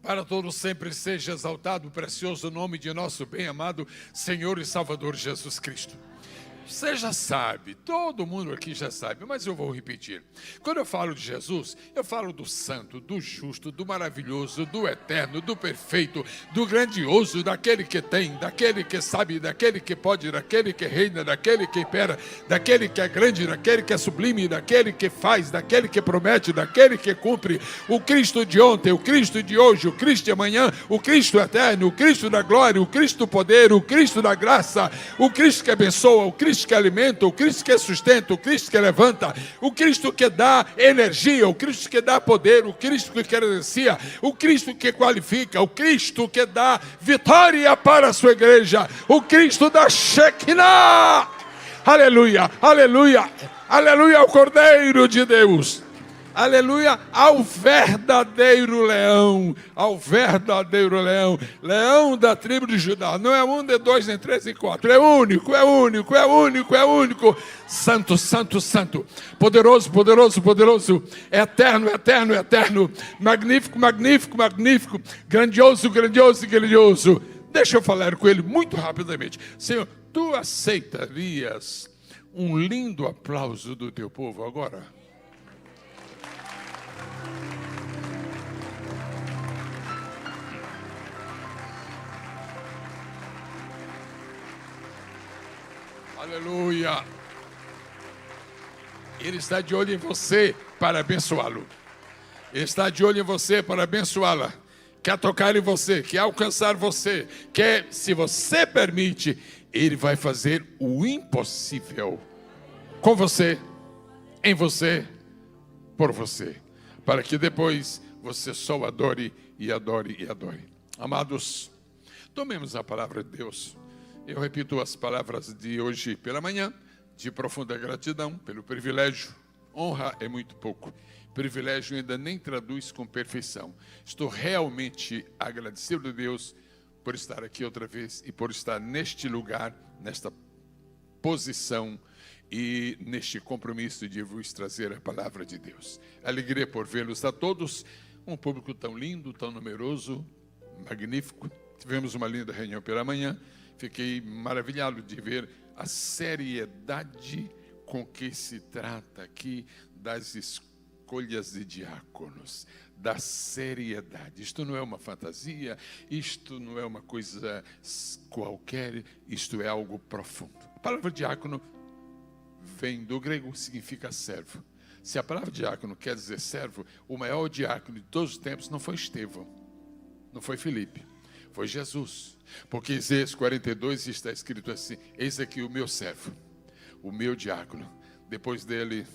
Para todos sempre seja exaltado o precioso nome de nosso bem-amado Senhor e Salvador Jesus Cristo. Você já sabe, todo mundo aqui já sabe, mas eu vou repetir. Quando eu falo de Jesus, eu falo do santo, do justo, do maravilhoso, do eterno, do perfeito, do grandioso, daquele que tem, daquele que sabe, daquele que pode, daquele que reina, daquele que impera, daquele que é grande, daquele que é sublime, daquele que faz, daquele que promete, daquele que cumpre. O Cristo de ontem, o Cristo de hoje, o Cristo de amanhã, o Cristo eterno, o Cristo da glória, o Cristo do poder, o Cristo da graça, o Cristo que abençoa, o Cristo que alimenta, o Cristo que sustenta, o Cristo que levanta, o Cristo que dá energia, o Cristo que dá poder, o Cristo que credencia, o Cristo que qualifica, o Cristo que dá vitória para a sua igreja, o Cristo da Shekinah. Aleluia, aleluia, aleluia ao Cordeiro de Deus. Aleluia ao verdadeiro leão, leão da tribo de Judá. Não é um, nem dois, nem três, nem quatro. É único, é único, é único, é único. Santo, santo, santo. Poderoso, poderoso, poderoso. Eterno, eterno, eterno. Magnífico, magnífico, magnífico. Grandioso, grandioso, grandioso. Deixa eu falar com ele muito rapidamente. Senhor, tu aceitarias um lindo aplauso do teu povo agora? Aleluia. Ele está de olho em você para abençoá-lo. Ele está de olho em você para abençoá-la. Quer tocar em você, quer alcançar você, quer, se você permite, ele vai fazer o impossível com você, em você, por você, para que depois você só adore e adore e adore. Amados, tomemos a palavra de Deus. Eu repito as palavras de hoje pela manhã, de profunda gratidão pelo privilégio. Honra é muito pouco. Privilégio ainda nem traduz com perfeição. Estou realmente agradecido a Deus por estar aqui outra vez e por estar neste lugar, nesta posição e neste compromisso de vos trazer a palavra de Deus. Alegria por vê-los a todos. Um público tão lindo, tão numeroso, magnífico. Tivemos uma linda reunião pela manhã. Fiquei maravilhado de ver a seriedade com que se trata aqui das escolhas de diáconos, da seriedade. Isto não é uma fantasia, isto não é uma coisa qualquer, isto é algo profundo. A palavra diácono vem do grego, significa servo. Se a palavra diácono quer dizer servo, o maior diácono de todos os tempos não foi Estevão, não foi Filipe, foi Jesus. Porque em Isaías 42 está escrito assim: eis aqui o meu servo, o meu diácono. Depois dele,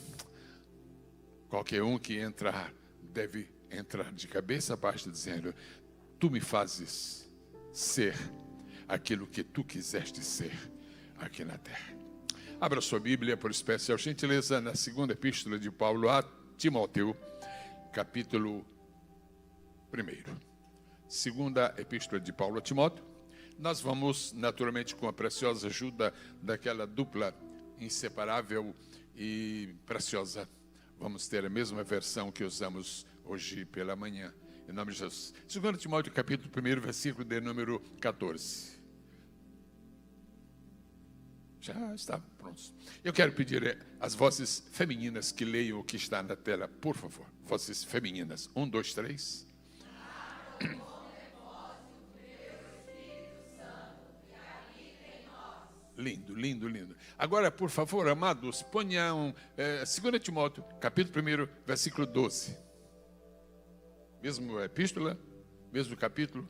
qualquer um que entrar, deve entrar de cabeça baixa, dizendo: tu me fazes ser aquilo que tu quiseste ser aqui na terra. Abra sua Bíblia, por especial gentileza, na segunda epístola de Paulo a Timóteo, capítulo 1. Segunda epístola de Paulo a Timóteo. Nós vamos, naturalmente, com a preciosa ajuda daquela dupla inseparável e preciosa, vamos ter a mesma versão que usamos hoje pela manhã, em nome de Jesus. 2 Timóteo, capítulo 1, versículo de número 14. Já está pronto. Eu quero pedir às vozes femininas que leiam o que está na tela, por favor. Vozes femininas. 1, 2, 3. Lindo, lindo, lindo. Agora, por favor, amados, ponham 2 Timóteo, capítulo 1, versículo 12. Mesmo epístola, mesmo capítulo,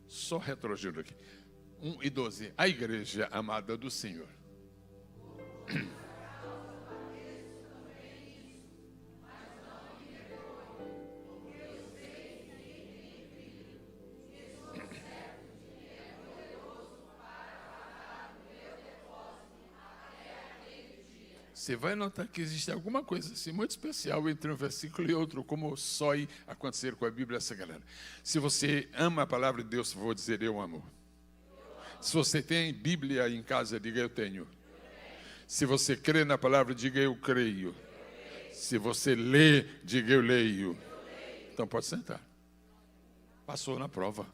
só retrogiro aqui. 1 e 12. A igreja amada do Senhor. Você vai notar que existe alguma coisa assim muito especial entre um versículo e outro, como só ia acontecer com a Bíblia Sagrada. Se você ama a palavra de Deus, vou dizer eu amo. Se você tem Bíblia em casa, diga eu tenho. Se você crê na palavra, diga eu creio. Se você lê, diga eu leio. Então pode sentar. passou na prova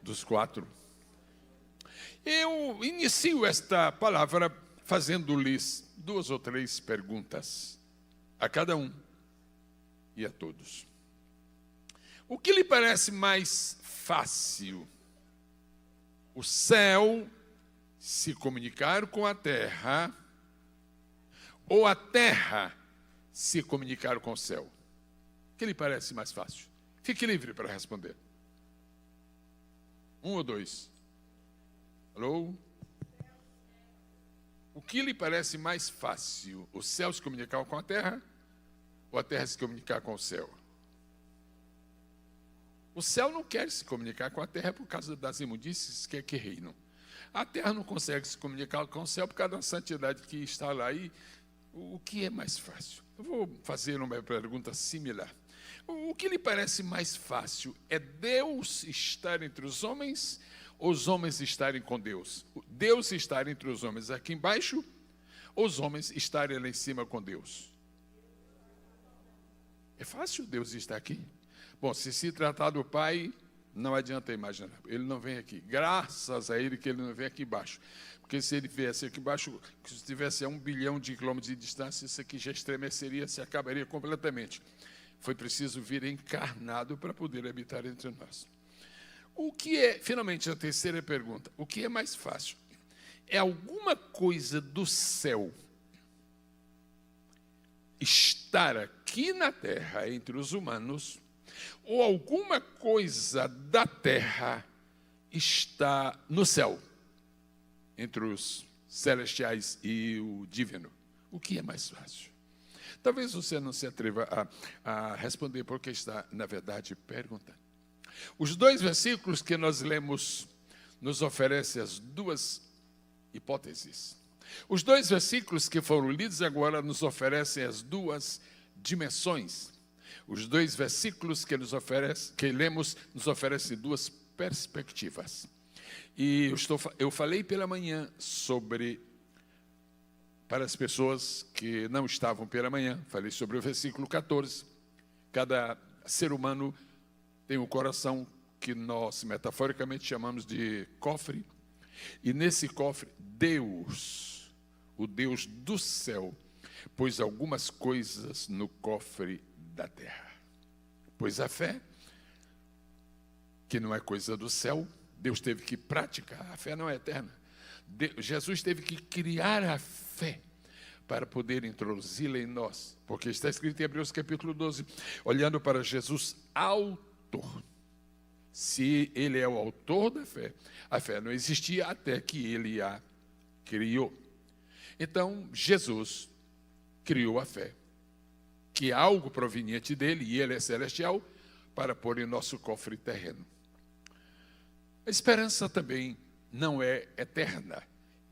dos 4. Eu inicio esta palavra fazendo-lhes 2 ou 3 perguntas a cada um e a todos. O que lhe parece mais fácil? O céu se comunicar com a terra ou a terra se comunicar com o céu? O que lhe parece mais fácil? Fique livre para responder. 1 ou 2? Alô? O que lhe parece mais fácil? O céu se comunicar com a terra ou a terra se comunicar com o céu? O céu não quer se comunicar com a terra por causa das imundícies que reinam. A terra não consegue se comunicar com o céu por causa da santidade que está lá. E o que é mais fácil? Eu vou fazer uma pergunta similar. O que lhe parece mais fácil? É Deus estar entre os homens ou os homens estarem com Deus? Deus estar entre os homens aqui embaixo ou os homens estarem lá em cima com Deus? É fácil Deus estar aqui? Bom, se tratar do Pai, não adianta imaginar. Ele não vem aqui. Graças a Ele que Ele não vem aqui embaixo. Porque se Ele viesse aqui embaixo, se estivesse a 1 bilhão de quilômetros de distância, isso aqui já estremeceria, se acabaria completamente. Foi preciso vir encarnado para poder habitar entre nós. O que é, finalmente, a terceira pergunta. O que é mais fácil? É alguma coisa do céu estar aqui na terra entre os humanos ou alguma coisa da terra está no céu entre os celestiais e o divino? O que é mais fácil? Talvez você não se atreva a responder porque está, na verdade, perguntando. Os 2 versículos que nós lemos nos oferecem as 2 hipóteses. Os 2 versículos que foram lidos agora nos oferecem as 2 dimensões. Os 2 versículos que lemos nos oferecem 2 perspectivas. E eu falei pela manhã sobre, para as pessoas que não estavam pela manhã, falei sobre o versículo 14. Cada ser humano tem um coração que nós metaforicamente chamamos de cofre. E nesse cofre, Deus, o Deus do céu, pôs algumas coisas no cofre da terra. Pois a fé, que não é coisa do céu, Deus teve que praticar. A fé não é eterna. Jesus teve que criar a fé para poder introduzi-la em nós. Porque está escrito em Hebreus capítulo 12, olhando para Jesus, autor. Se ele é o autor da fé, a fé não existia até que ele a criou. Então, Jesus criou a fé, que é algo proveniente dele, e ele é celestial, para pôr em nosso cofre terreno. A esperança também não é eterna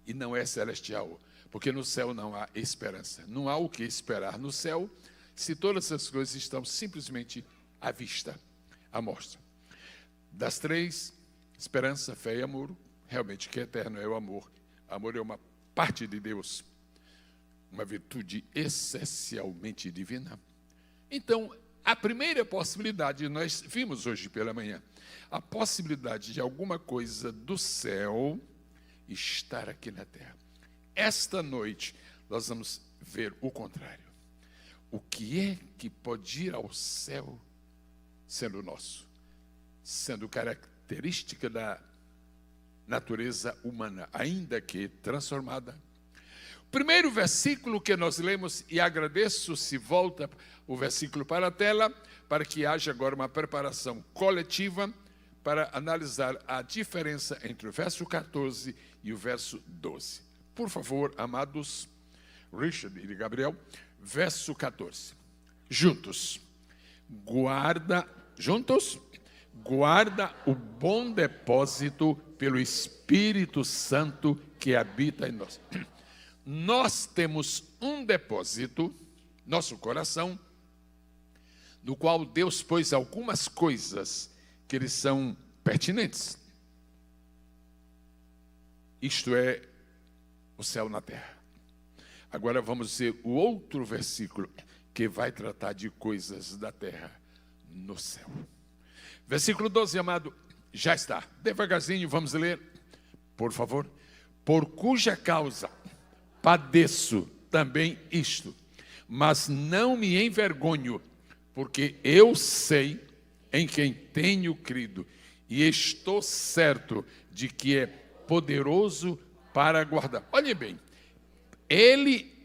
e não é celestial, porque no céu não há esperança. Não há o que esperar no céu, se todas as coisas estão simplesmente à vista, à mostra. Das 3, esperança, fé e amor, realmente o que é eterno é o amor. Amor é uma parte de Deus, uma virtude essencialmente divina. Então, a primeira possibilidade, nós vimos hoje pela manhã, a possibilidade de alguma coisa do céu estar aqui na terra. Esta noite, nós vamos ver o contrário. O que é que pode ir ao céu sendo nosso? Sendo característica da natureza humana, ainda que transformada. O primeiro versículo que nós lemos, e agradeço se volta o versículo para a tela, para que haja agora uma preparação coletiva para analisar a diferença entre o verso 14 e o verso 12. Por favor, amados, Richard e Gabriel, verso 14. Juntos, guarda o bom depósito pelo Espírito Santo que habita em nós. Nós temos um depósito, nosso coração, no qual Deus pôs algumas coisas que lhes são pertinentes. Isto é o céu na terra. Agora vamos ver o outro versículo que vai tratar de coisas da terra no céu. Versículo 12, amado, já está. Devagarzinho, vamos ler, por favor. Por cuja causa padeço também isto, mas não me envergonho, porque eu sei em quem tenho crido, e estou certo de que é poderoso para guardar. Olhem bem,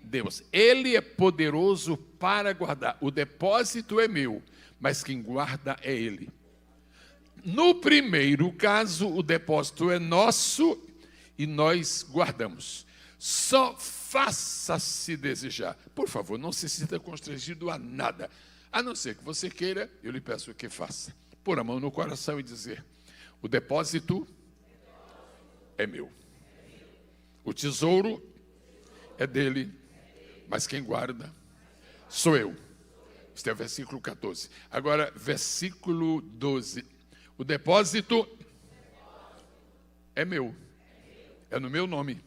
Deus, Ele é poderoso para guardar. O depósito é meu, mas quem guarda é Ele. No primeiro caso, o depósito é nosso e nós guardamos. Só faça-se desejar. Por favor, não se sinta constrangido a nada. A não ser que você queira, eu lhe peço que faça. Pôr a mão no coração e dizer: o depósito é meu. O tesouro é dele, mas quem guarda sou eu. Este é o versículo 14. Agora, versículo 12. O depósito é meu. É no meu nome.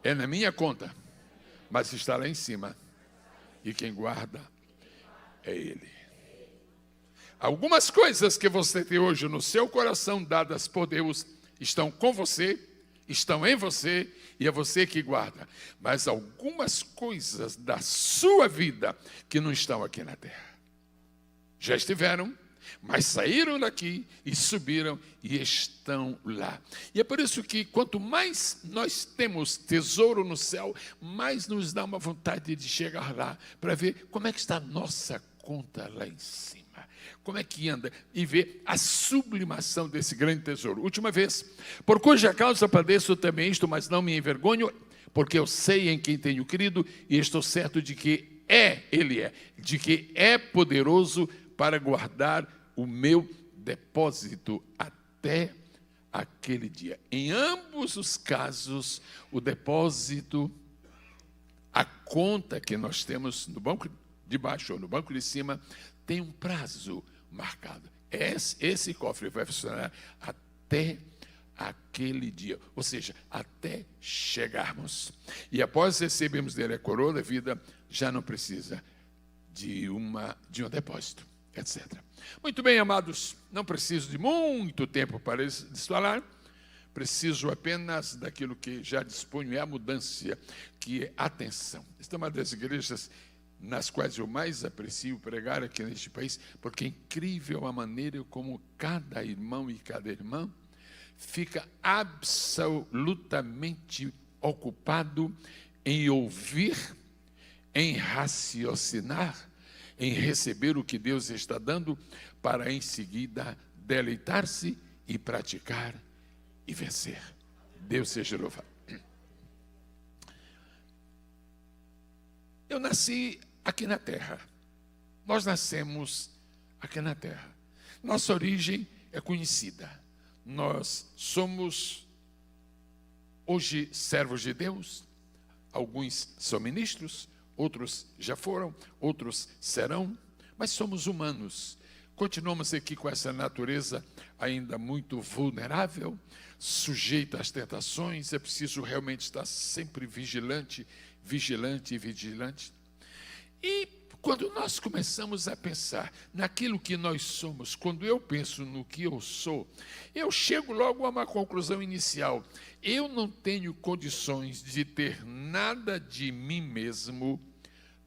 É na minha conta. Mas está lá em cima. E quem guarda é Ele. Algumas coisas que você tem hoje no seu coração, dadas por Deus, estão com você, estão em você, e é você que guarda. Mas algumas coisas da sua vida que não estão aqui na terra. Já estiveram, mas saíram daqui e subiram e estão lá. E é por isso que quanto mais nós temos tesouro no céu, mais nos dá uma vontade de chegar lá para ver como é que está a nossa conta lá em cima. Como é que anda? E ver a sublimação desse grande tesouro. Última vez. Por cuja causa padeço também isto, mas não me envergonho, porque eu sei em quem tenho crido e estou certo de que Ele é, de que é poderoso para guardar o meu depósito até aquele dia. Em ambos os casos, o depósito, a conta que nós temos no banco de baixo ou no banco de cima, tem um prazo marcado. Esse cofre vai funcionar até aquele dia, ou seja, até chegarmos. E após recebermos dele a coroa da vida, já não precisa de um depósito, etc. Muito bem, amados, não preciso de muito tempo para lhes falar, preciso apenas daquilo que já disponho, é a mudança, que é atenção. Esta é uma das igrejas nas quais eu mais aprecio pregar aqui neste país, porque é incrível a maneira como cada irmão e cada irmã fica absolutamente ocupado em ouvir, em raciocinar, em receber o que Deus está dando, para em seguida deleitar-se e praticar e vencer. Deus seja louvado. Eu nasci aqui na terra. Nós nascemos aqui na terra. Nossa origem é conhecida. Nós somos hoje servos de Deus. Alguns são ministros, outros já foram, outros serão, mas somos humanos. Continuamos aqui com essa natureza ainda muito vulnerável, sujeita às tentações. É preciso realmente estar sempre vigilante. E quando nós começamos a pensar naquilo que nós somos, quando eu penso no que eu sou, eu chego logo a uma conclusão inicial. Eu não tenho condições de ter nada de mim mesmo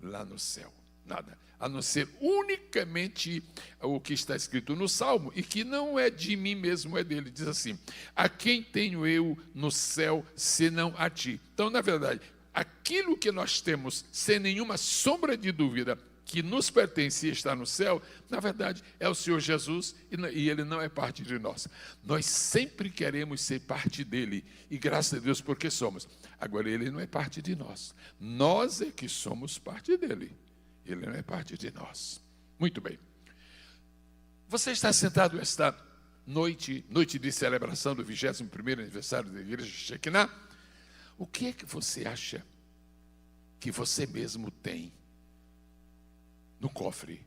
lá no céu. Nada. A não ser unicamente o que está escrito no Salmo, e que não é de mim mesmo, é dele. Diz assim: a quem tenho eu no céu, senão a ti? Então, na verdade, aquilo que nós temos, sem nenhuma sombra de dúvida, que nos pertence e está no céu, na verdade, é o Senhor Jesus, e Ele não é parte de nós. Nós sempre queremos ser parte dEle, e graças a Deus porque somos. Agora, Ele não é parte de nós. Nós é que somos parte dEle. Ele não é parte de nós. Muito bem. Você está sentado esta noite de celebração do 21º aniversário da Igreja Shekinah. O que é que você acha que você mesmo tem no cofre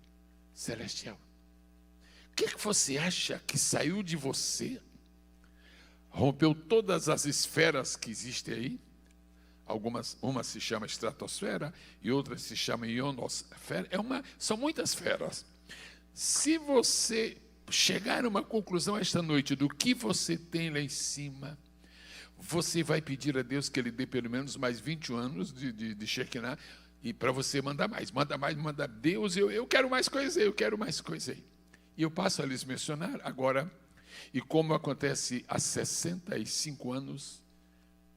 celestial? O que é que você acha que saiu de você, rompeu todas as esferas que existem aí? Uma se chama estratosfera e outra se chama ionosfera. São muitas esferas. Se você chegar a uma conclusão esta noite do que você tem lá em cima, você vai pedir a Deus que Ele dê pelo menos mais 21 anos de Shekinah, e para você mandar mais, manda Deus, eu quero mais coisa aí, eu quero mais coisa aí. E eu passo a lhes mencionar agora, e como acontece há 65 anos,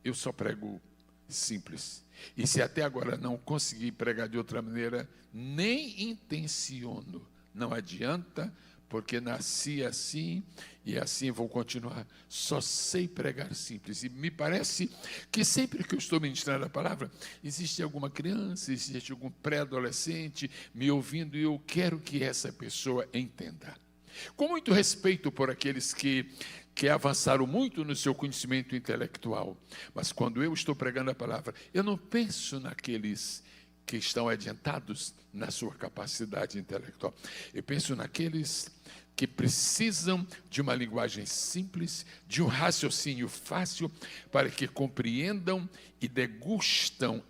eu só prego simples. E se até agora não consegui pregar de outra maneira, nem intenciono. Não adianta, porque nasci assim e assim vou continuar. Só sei pregar simples. E me parece que sempre que eu estou ministrando a palavra, existe alguma criança, existe algum pré-adolescente me ouvindo e eu quero que essa pessoa entenda. Com muito respeito por aqueles que avançaram muito no seu conhecimento intelectual. Mas quando eu estou pregando a palavra, eu não penso naqueles que estão adiantados na sua capacidade intelectual. Eu penso naqueles que precisam de uma linguagem simples, de um raciocínio fácil, para que compreendam e degustem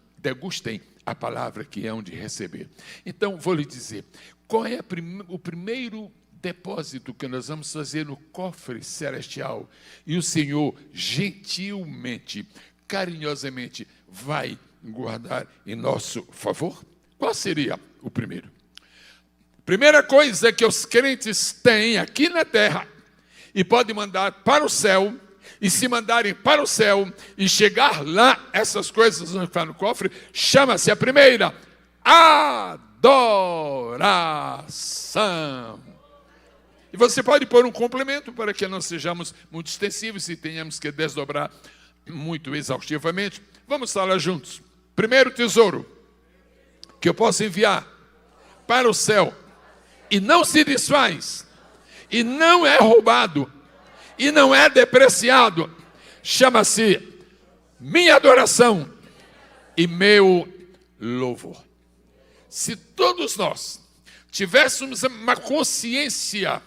a palavra que hão de receber. Então, vou lhe dizer, qual é o primeiro depósito que nós vamos fazer no cofre celestial, e o Senhor gentilmente, carinhosamente vai guardar em nosso favor? Qual seria o primeiro? Primeira coisa que os crentes têm aqui na terra e podem mandar para o céu, e se mandarem para o céu e chegar lá, essas coisas vão ficar no cofre, chama-se a primeira, adoração. E você pode pôr um complemento para que não sejamos muito extensivos e tenhamos que desdobrar muito exaustivamente. Vamos falar juntos. Primeiro tesouro que eu posso enviar para o céu e não se desfaz, e não é roubado, e não é depreciado, chama-se minha adoração e meu louvor. Se todos nós tivéssemos uma consciência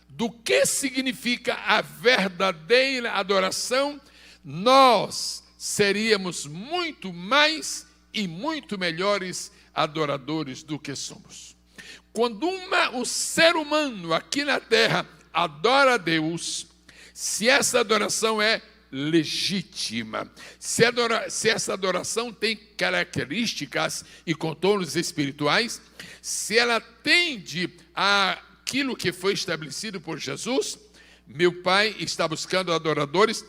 do que significa a verdadeira adoração, nós seríamos muito mais e muito melhores adoradores do que somos. Quando o ser humano aqui na terra adora a Deus, se essa adoração é legítima, se essa adoração tem características e contornos espirituais, se ela tende àquilo que foi estabelecido por Jesus, meu Pai está buscando adoradores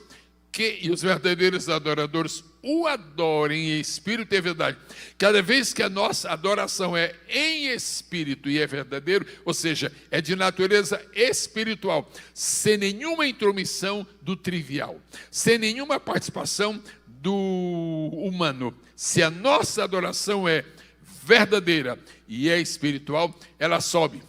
e os verdadeiros adoradores o adorem em espírito e verdade. Cada vez que a nossa adoração é em espírito e é verdadeiro, ou seja, é de natureza espiritual, sem nenhuma intromissão do trivial, sem nenhuma participação do humano, se a nossa adoração é verdadeira e é espiritual, ela sobe.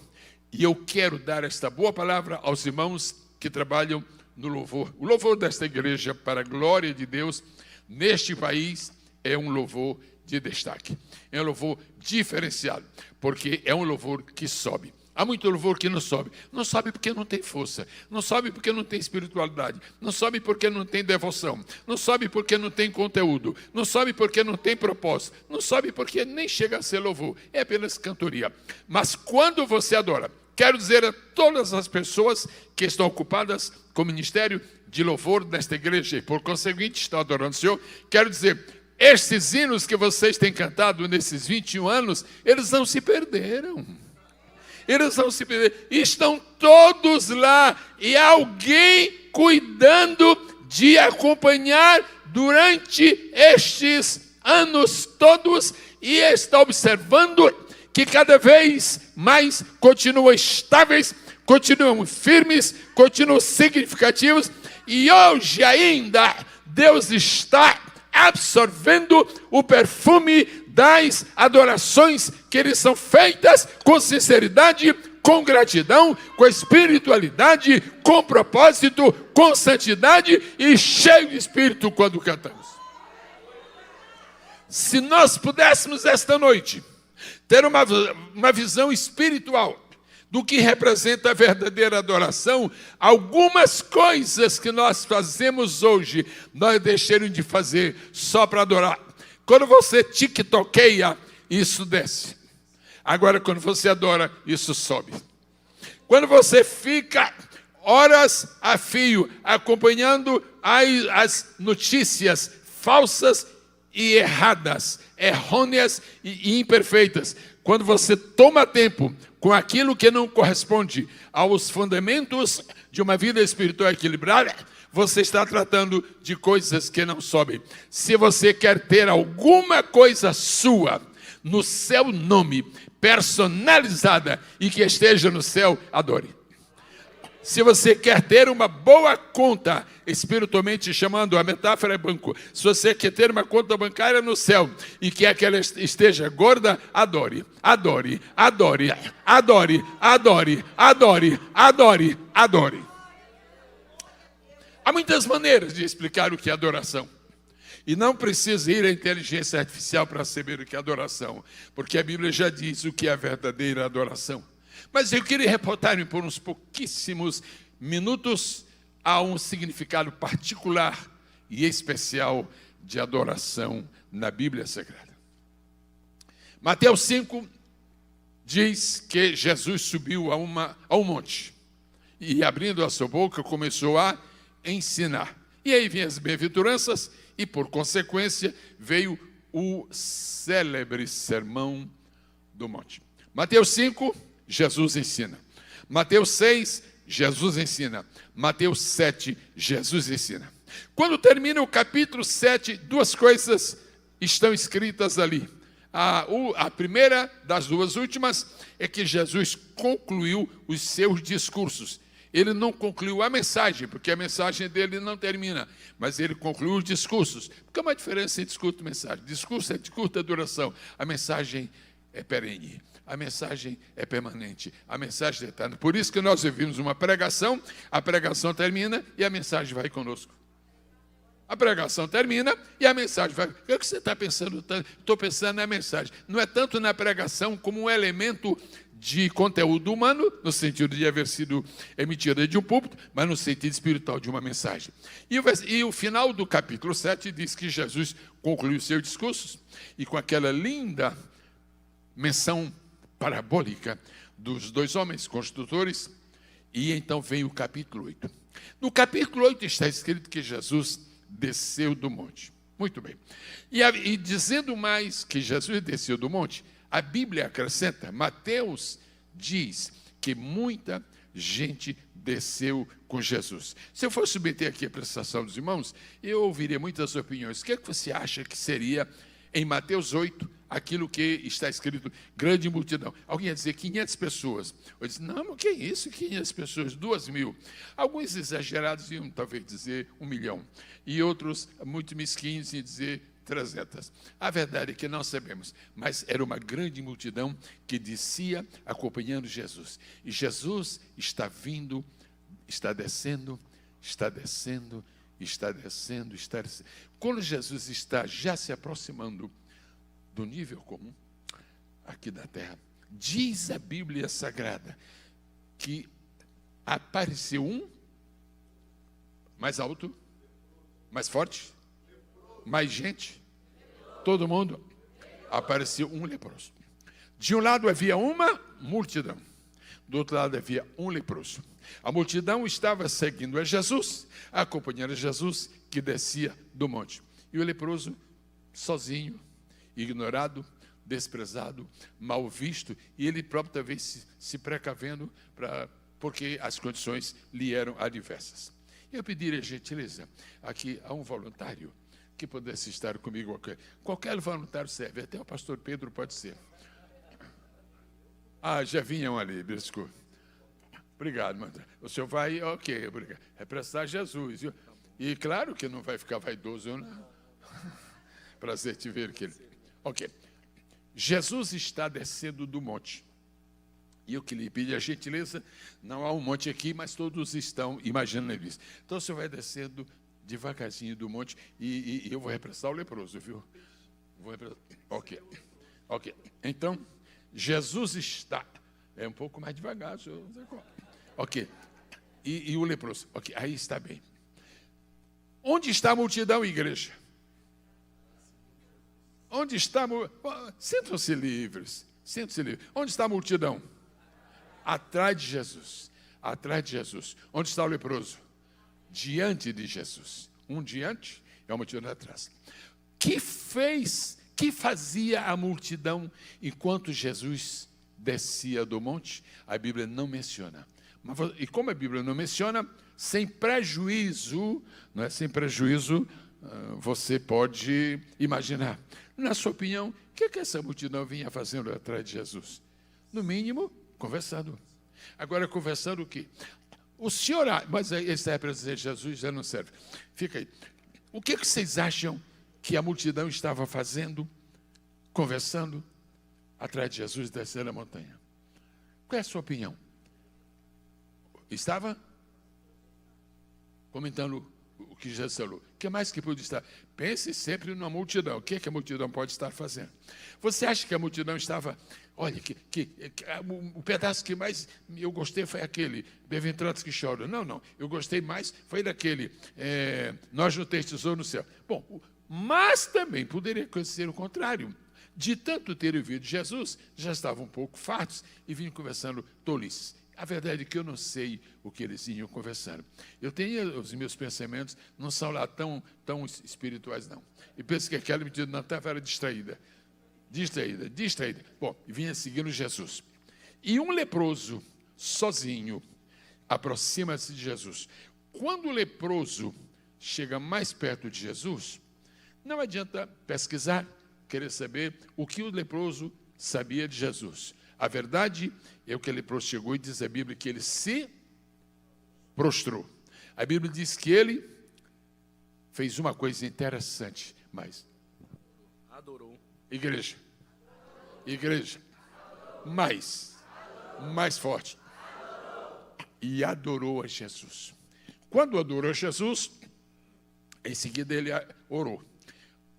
E eu quero dar esta boa palavra aos irmãos que trabalham no louvor. O louvor desta igreja, para a glória de Deus, neste país, é um louvor de destaque. É um louvor diferenciado, porque é um louvor que sobe. Há muito louvor que não sobe. Não sobe porque não tem força. Não sobe porque não tem espiritualidade. Não sobe porque não tem devoção. Não sobe porque não tem conteúdo. Não sobe porque não tem propósito. Não sobe porque nem chega a ser louvor. É apenas cantoria. Mas quando você adora, quero dizer a todas as pessoas que estão ocupadas com o ministério de louvor desta igreja e, por conseguinte, estão adorando o Senhor, quero dizer, estes hinos que vocês têm cantado nesses 21 anos, eles não se perderam. Eles não se perderam. Estão todos lá e alguém cuidando de acompanhar durante estes anos todos e está observando que cada vez mais continuam estáveis, continuam firmes, continuam significativos, e hoje ainda Deus está absorvendo o perfume das adorações que lhes são feitas com sinceridade, com gratidão, com espiritualidade, com propósito, com santidade e cheio de espírito quando cantamos. Se nós pudéssemos esta noite ter uma visão espiritual do que representa a verdadeira adoração, algumas coisas que nós fazemos hoje, nós deixaremos de fazer só para adorar. Quando você tiktokeia, isso desce. Agora, quando você adora, isso sobe. Quando você fica horas a fio acompanhando as notícias falsas e erradas, errôneas e imperfeitas, quando você toma tempo com aquilo que não corresponde aos fundamentos de uma vida espiritual equilibrada, você está tratando de coisas que não sobem. Se você quer ter alguma coisa sua no seu nome, personalizada e que esteja no céu, adore. Se você quer ter uma boa conta, espiritualmente chamando, a metáfora é banco. Se você quer ter uma conta bancária no céu e quer que ela esteja gorda, adore, adore, adore, adore, adore, adore, adore, adore. Há muitas maneiras de explicar o que é adoração. E não precisa ir à inteligência artificial para saber o que é adoração, porque a Bíblia já diz o que é a verdadeira adoração. Mas eu queria reportar-me por uns pouquíssimos minutos a um significado particular e especial de adoração na Bíblia Sagrada. Mateus 5 diz que Jesus subiu a um monte e, abrindo a sua boca, começou a ensinar. E aí vem as bem-aventuranças e, por consequência, veio o célebre sermão do monte. Mateus 5, Jesus ensina. Mateus 6, Jesus ensina. Mateus 7, Jesus ensina. Quando termina o capítulo 7, duas coisas estão escritas ali. A primeira das duas últimas é que Jesus concluiu os seus discursos. Ele não concluiu a mensagem, porque a mensagem dele não termina, mas ele concluiu os discursos. Porque há uma diferença entre discurso e mensagem. Discurso é de curta duração, a mensagem é perene, a mensagem é permanente, a mensagem é eterna. Por isso que nós ouvimos uma pregação, a pregação termina e a mensagem vai conosco. A pregação termina e a mensagem vai. O que você está pensando? Estou pensando na mensagem. Não é tanto na pregação como um elemento de conteúdo humano, no sentido de haver sido emitida de um púlpito, mas no sentido espiritual de uma mensagem. E o final do capítulo 7 diz que Jesus concluiu seus discursos e com aquela linda menção parabólica dos dois homens construtores, e então vem o capítulo 8. No capítulo 8 está escrito que Jesus desceu do monte. Muito bem. E dizendo mais que Jesus desceu do monte, a Bíblia acrescenta, Mateus diz que muita gente desceu com Jesus. Se eu for submeter aqui a prestação dos irmãos, eu ouviria muitas opiniões. O que é que você acha que seria, em Mateus 8, aquilo que está escrito, grande multidão? Alguém ia dizer 500 pessoas. Eu disse, não, mas que é isso, 500 pessoas, 2.000. Alguns exagerados iam talvez dizer 1 milhão. E outros, muito mesquinhos, iam dizer 300. A verdade é que não sabemos, mas era uma grande multidão que descia acompanhando Jesus. E Jesus está vindo, está descendo, está descendo, está descendo, está descendo. Quando Jesus está já se aproximando do nível comum aqui da terra, diz a Bíblia Sagrada que apareceu um mais alto, mais forte, mais gente, todo mundo, apareceu um leproso. De um lado havia uma multidão, do outro lado havia um leproso. A multidão estava seguindo a Jesus, acompanhando a Jesus que descia do monte. E o leproso, sozinho, ignorado, desprezado, mal visto, e ele próprio talvez se precavendo, porque as condições lhe eram adversas. Eu pediria gentileza aqui a um voluntário que pudesse estar comigo. Qualquer voluntário serve, até o pastor Pedro pode ser. Já vinham ali, desculpa. Obrigado, mano. O senhor vai, ok, obrigado. É prestar Jesus. E claro que não vai ficar vaidoso, não. Prazer te ver, querido. Ok. Jesus está descendo do monte. E eu que lhe pedi a gentileza, não há um monte aqui, mas todos estão imaginando isso. Então o senhor vai descendo devagarzinho do monte e eu vou repressar o leproso, viu? Ok. Então, Jesus está. É um pouco mais devagar, senhor. Ok. E o leproso. Ok, aí está bem. Onde está a multidão, igreja? Onde está a multidão? Sintam-se livres. Onde está a multidão? atrás de Jesus. Atrás de Jesus. Onde está o leproso? Diante de Jesus. Um diante e a multidão atrás. Que fazia a multidão enquanto Jesus descia do monte? A Bíblia não menciona. E como a Bíblia não menciona, sem prejuízo, não é? Sem prejuízo, você pode imaginar. Na sua opinião, o que essa multidão vinha fazendo atrás de Jesus? No mínimo, conversando. Agora, conversando o quê? O senhor, mas esse é para dizer Jesus já não serve. Fica aí. O que vocês acham que a multidão estava fazendo, conversando, atrás de Jesus descendo a montanha? Qual é a sua opinião? Estava comentando o que Jesus falou. O que mais que pode estar? Pense sempre numa multidão. O que a multidão pode estar fazendo? Você acha que a multidão estava... Olha, o pedaço que mais eu gostei foi aquele, bem-aventurados que choram. Não, eu gostei mais, foi daquele, nós não temos tesouro no céu. Bom, mas também poderia acontecer o contrário. De tanto ter ouvido Jesus, já estavam um pouco fartos e vinham conversando tolices. A verdade é que eu não sei o que eles vinham conversando. Eu tenho os meus pensamentos, não são lá tão espirituais, não. E penso que aquela medida não estava distraída. Bom, e vinha seguindo Jesus. E um leproso, sozinho, aproxima-se de Jesus. Quando o leproso chega mais perto de Jesus, não adianta pesquisar, querer saber o que o leproso sabia de Jesus. A verdade é que o leproso chegou e diz a Bíblia que ele se prostrou. A Bíblia diz que ele fez uma coisa interessante, mas... Adorou. Igreja, mais forte. E adorou a Jesus. Quando adorou a Jesus, em seguida ele orou.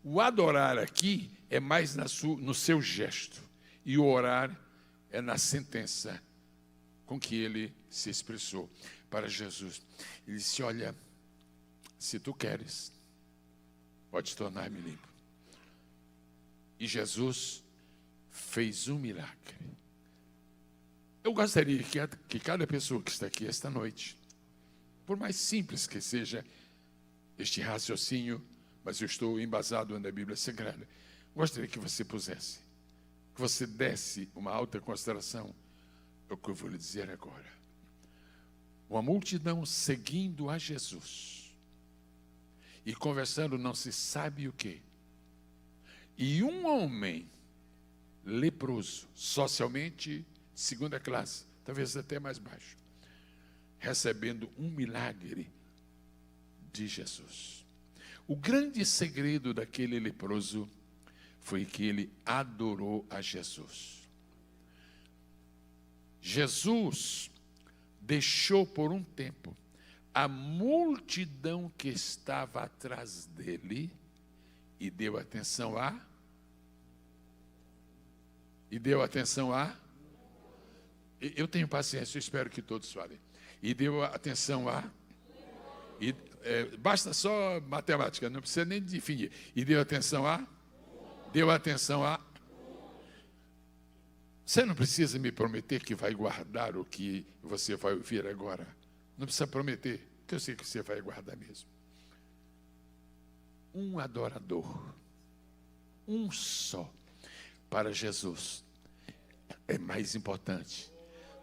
O adorar aqui é mais no seu gesto. E o orar é na sentença com que ele se expressou para Jesus. Ele disse, olha, se tu queres, pode tornar-me limpo. E Jesus fez um milagre. Eu gostaria que cada pessoa que está aqui esta noite, por mais simples que seja este raciocínio, mas eu estou embasado na Bíblia Sagrada, gostaria que você pusesse, que você desse uma alta consideração ao que eu vou lhe dizer agora. Uma multidão seguindo a Jesus e conversando não se sabe o quê. E um homem leproso, socialmente segunda classe, talvez até mais baixo, recebendo um milagre de Jesus. O grande segredo daquele leproso foi que ele adorou a Jesus. Jesus deixou por um tempo a multidão que estava atrás dele e deu atenção a... Eu tenho paciência, eu espero que todos falem. E deu atenção a... basta só matemática, não precisa nem definir. E deu atenção a... Você não precisa me prometer que vai guardar o que você vai ouvir agora. Não precisa prometer, que eu sei que você vai guardar mesmo. Um adorador, um só, para Jesus, é mais importante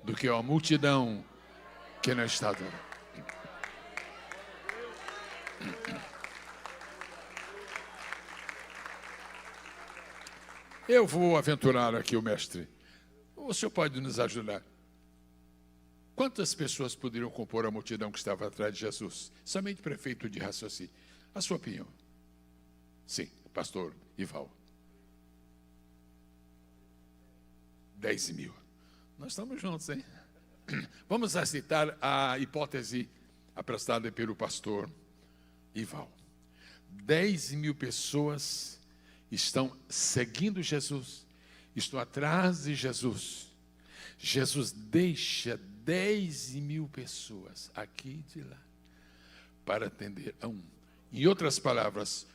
do que uma multidão que não está adorando. Eu vou aventurar aqui o mestre. O senhor pode nos ajudar? Quantas pessoas poderiam compor a multidão que estava atrás de Jesus? Somente prefeito de raciocínio. A sua opinião? Sim, pastor Ival. 10.000. Nós estamos juntos, hein? Vamos aceitar a hipótese aprestada pelo pastor Ival. 10.000 pessoas estão seguindo Jesus, estão atrás de Jesus. Jesus deixa 10.000 pessoas aqui e de lá para atender a um. Em outras palavras,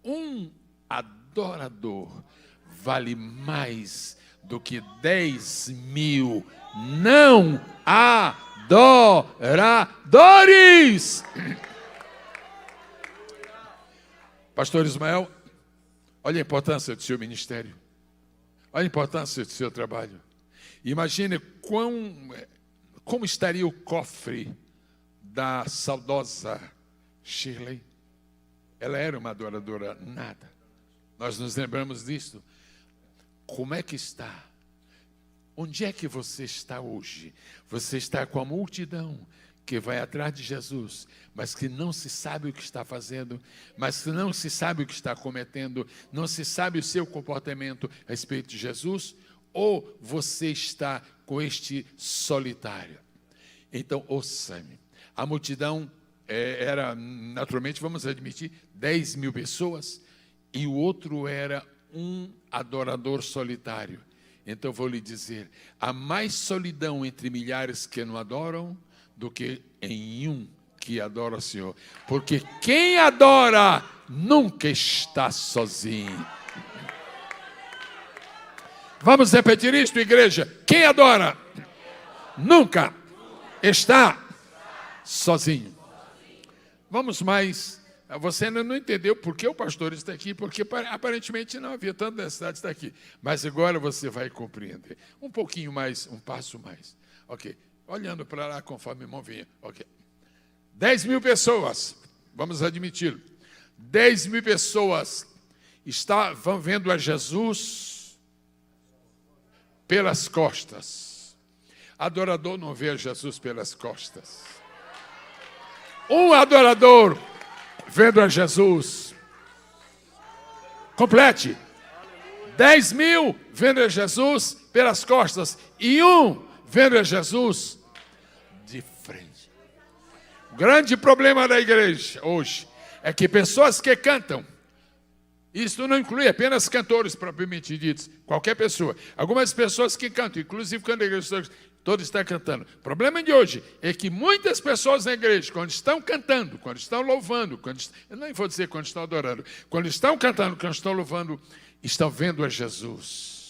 um adorador vale mais do que 10.000 não adoradores. Pastor Ismael, olha a importância do seu ministério. Olha a importância do seu trabalho. Imagine como estaria o cofre da saudosa Shirley. Ela era uma adoradora nata. Nós nos lembramos disso. Como é que está? Onde é que você está hoje? Você está com a multidão que vai atrás de Jesus, mas que não se sabe o que está fazendo, mas que não se sabe o que está cometendo, não se sabe o seu comportamento a respeito de Jesus, ou você está com este solitário? Então, ouça-me. A multidão era, naturalmente, vamos admitir, 10.000 pessoas, e o outro era um adorador solitário. Então, vou lhe dizer, há mais solidão entre milhares que não adoram do que em um que adora o Senhor. Porque quem adora nunca está sozinho. Vamos repetir isto, igreja. Quem adora nunca está sozinho. Vamos mais. Você ainda não entendeu por que o pastor está aqui, porque aparentemente não havia tanta necessidade de estar aqui. Mas agora você vai compreender. Um pouquinho mais, um passo mais. Ok. Olhando para lá conforme o irmão vinha. Ok. 10.000 pessoas, vamos admiti-lo. 10.000 pessoas estavam vendo a Jesus pelas costas. Adorador não vê a Jesus pelas costas. Um adorador vendo a Jesus. Complete. 10.000 vendo a Jesus pelas costas. E um vendo a Jesus de frente. O grande problema da igreja hoje é que pessoas que cantam, isso não inclui apenas cantores propriamente ditos, qualquer pessoa. Algumas pessoas que cantam, inclusive quando a igreja toda está cantando. O problema de hoje é que muitas pessoas na igreja, quando estão cantando, quando estão louvando, eu não vou dizer quando estão adorando, quando estão cantando, quando estão louvando, estão vendo a Jesus.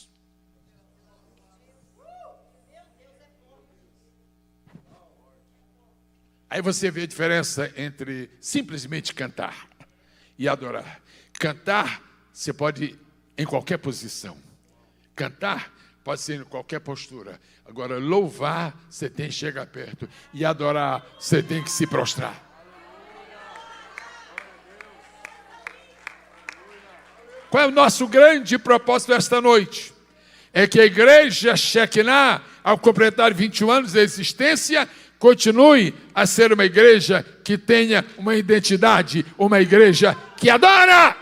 Aí você vê a diferença entre simplesmente cantar e adorar. Cantar, você pode em qualquer posição. Cantar pode ser em qualquer postura. Agora, louvar, você tem que chegar perto. E adorar, você tem que se prostrar. Qual é o nosso grande propósito esta noite? É que a igreja Shekinah, ao completar 21 anos de existência, continue a ser uma igreja que tenha uma identidade, uma igreja que adora.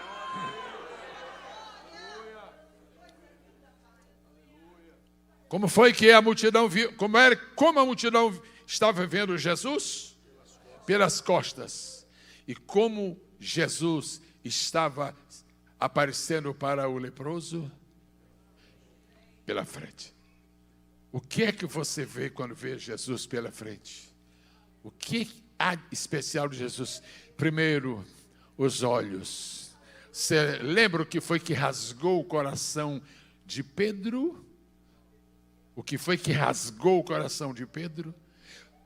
Como foi que a multidão viu? Como a multidão estava vendo Jesus? Pelas costas. E como Jesus estava aparecendo para o leproso? Pela frente. O que é que você vê quando vê Jesus pela frente? O que há especial de Jesus? Primeiro, os olhos. Você lembra o que foi que rasgou o coração de Pedro? O que foi que rasgou o coração de Pedro?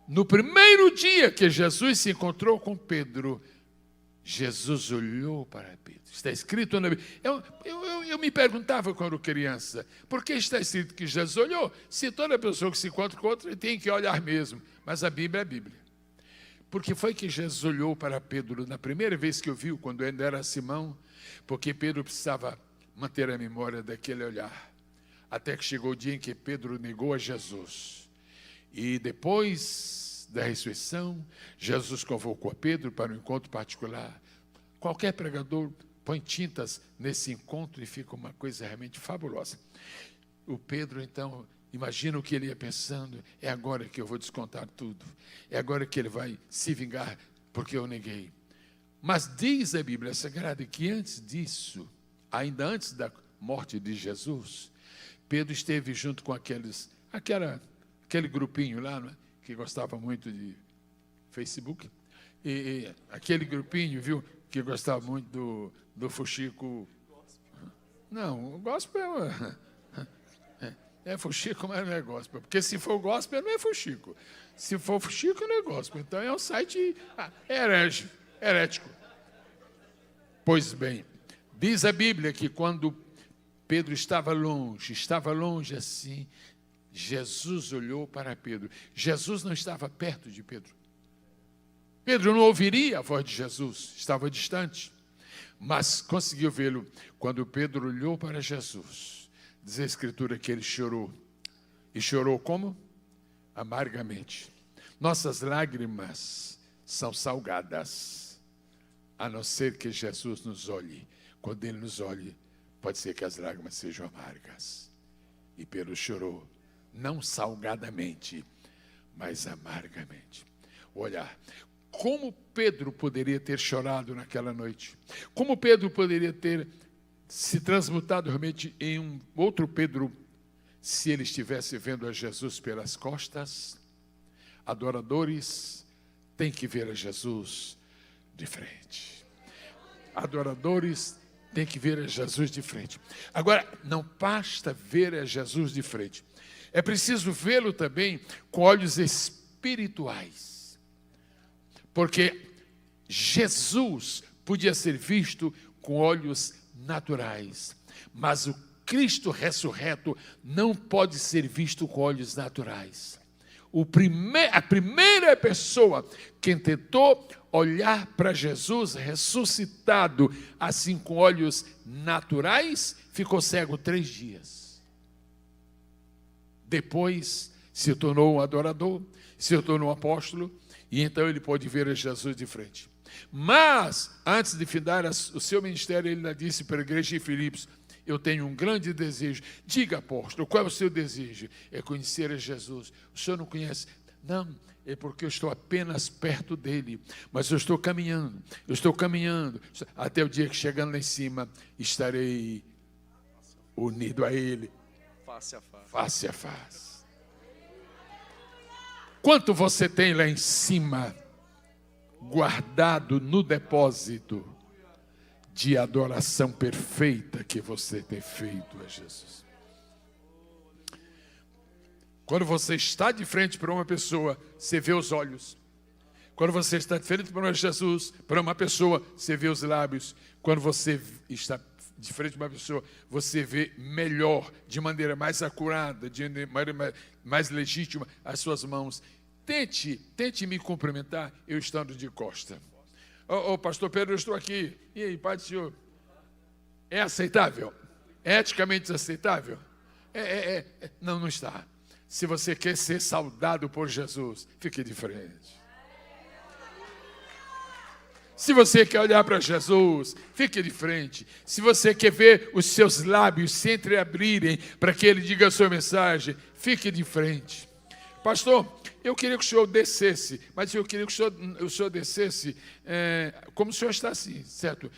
No primeiro dia que Jesus se encontrou com Pedro, Jesus olhou para Pedro. Está escrito na Bíblia. Eu me perguntava quando criança, por que está escrito que Jesus olhou? Se toda pessoa que se encontra com outra tem que olhar mesmo. Mas a Bíblia é a Bíblia. Porque foi que Jesus olhou para Pedro na primeira vez que o viu, quando ainda era Simão, porque Pedro precisava manter a memória daquele olhar. Até que chegou o dia em que Pedro negou a Jesus. E depois da ressurreição, Jesus convocou a Pedro para um encontro particular. Qualquer pregador põe tintas nesse encontro e fica uma coisa realmente fabulosa. O Pedro, então, imagina o que ele ia pensando. É agora que eu vou descontar tudo. É agora que ele vai se vingar porque eu neguei. Mas diz a Bíblia Sagrada que antes disso, ainda antes da morte de Jesus, Pedro esteve junto com aquele grupinho lá, não é? Que gostava muito de Facebook, e aquele grupinho, viu, que gostava muito do fuxico. Não, o gospel é fuxico, mas não é gospel. Porque se for gospel, não é fuxico. Se for fuxico, não é gospel. Então é um site herético. Pois bem, diz a Bíblia que quando Pedro estava longe assim, Jesus olhou para Pedro. Jesus não estava perto de Pedro. Pedro não ouviria a voz de Jesus, estava distante. Mas conseguiu vê-lo. Quando Pedro olhou para Jesus, diz a Escritura que ele chorou. E chorou como? Amargamente. Nossas lágrimas são salgadas, a não ser que Jesus nos olhe. Quando ele nos olhe, pode ser que as lágrimas sejam amargas. E Pedro chorou, não salgadamente, mas amargamente. Olha, como Pedro poderia ter chorado naquela noite? Como Pedro poderia ter se transmutado realmente em um outro Pedro, se ele estivesse vendo a Jesus pelas costas? Adoradores têm que ver a Jesus de frente. Adoradores têm que ver a Jesus de frente. Agora, não basta ver a Jesus de frente. É preciso vê-lo também com olhos espirituais. Porque Jesus podia ser visto com olhos naturais, mas o Cristo ressurreto não pode ser visto com olhos naturais. A primeira pessoa que tentou olhar para Jesus ressuscitado, assim com olhos naturais, ficou cego 3 dias. Depois se tornou um adorador, se tornou um apóstolo, e então ele pôde ver a Jesus de frente. Mas, antes de findar o seu ministério, ele ainda disse para a igreja de Filipos: eu tenho um grande desejo. Diga, apóstolo, qual é o seu desejo? É conhecer a Jesus. O senhor não conhece? Não, é porque eu estou apenas perto dele. Mas eu estou caminhando, até o dia que, chegando lá em cima, estarei unido a ele. Face a face. Face a face. Quanto você tem lá em cima, guardado no depósito de adoração perfeita que você tem feito a Jesus? Quando você está de frente para uma pessoa, você vê os olhos. Quando você está de frente para Jesus, para uma pessoa, você vê os lábios. Quando você está de frente para uma pessoa, você vê melhor, de maneira mais acurada, de maneira mais legítima, as suas mãos. Tente me cumprimentar, eu estando de costa. Pastor Pedro, eu estou aqui. E aí, Pai do Senhor? É aceitável? É eticamente aceitável? Não, não está. Se você quer ser saudado por Jesus, fique de frente. Se você quer olhar para Jesus, fique de frente. Se você quer ver os seus lábios se entreabrirem para que ele diga a sua mensagem, fique de frente. Pastor, eu queria que o senhor descesse, mas eu queria que o senhor descesse como o senhor está assim, certo?